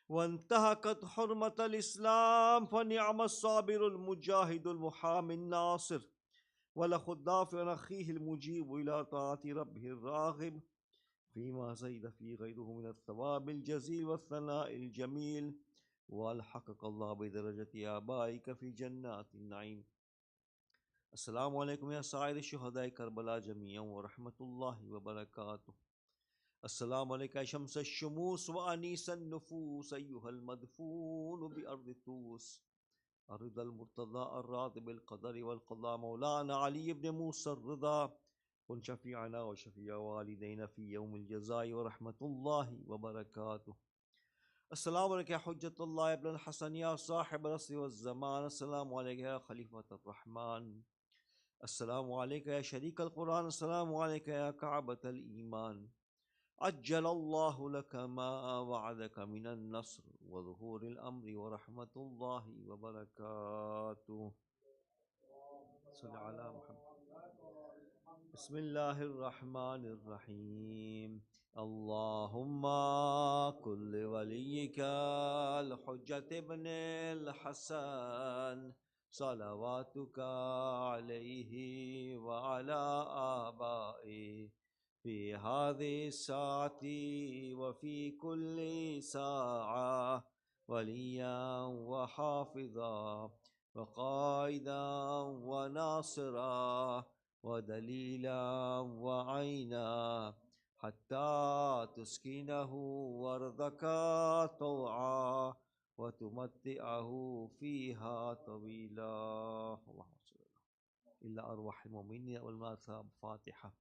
وانتهكت حرمة الإسلام فنعم الصابر المجاهد المحامي الناصر ولخ الدافع عن أخيه المجيب إلى طاعة ربه الراغب فيما زيد في غيره من الثواب الجزيل والثناء الجميل والحقق الله بدرجة آبائك في جنات النعيم. السلام عليكم يا سائر شهداء كربلاء جميعا ورحمة الله وبركاته. السلام عليك يا شمس الشموس وأنيس النفوس أيها المدفون بأرض توس الرضا المرتضى الراضي بالقدر والقضاء مولانا علي بن موسى الرضا كن شفيعنا وشفيع والدينا في يوم الجزاء ورحمة الله وبركاته. السلام عليك يا حجة الله ابن الحسن يا صاحب العصر والزمان السلام عليك يا خليفة الرحمن السلام عليك يا شريك القرآن السلام عليك يا كعبة الإيمان عجل الله لك ما وعدك من النصر وظهور الأمر ورحمة الله وبركاته. صل على محمد. بسم الله الرحمن الرحيم. اللهم كن لوليك الحجة ابن الحسن صلواتك عليه وعلى آبائه في هذه الساعة وفي كل ساعة وليا وحافظا وقائدا وناصرا ودليلا وعينا حتى تسكنه أرضك طوعا وتمتعه فيها طويلا. اللهم صل إلا أرواح المؤمنين والماثاب. فاتحة.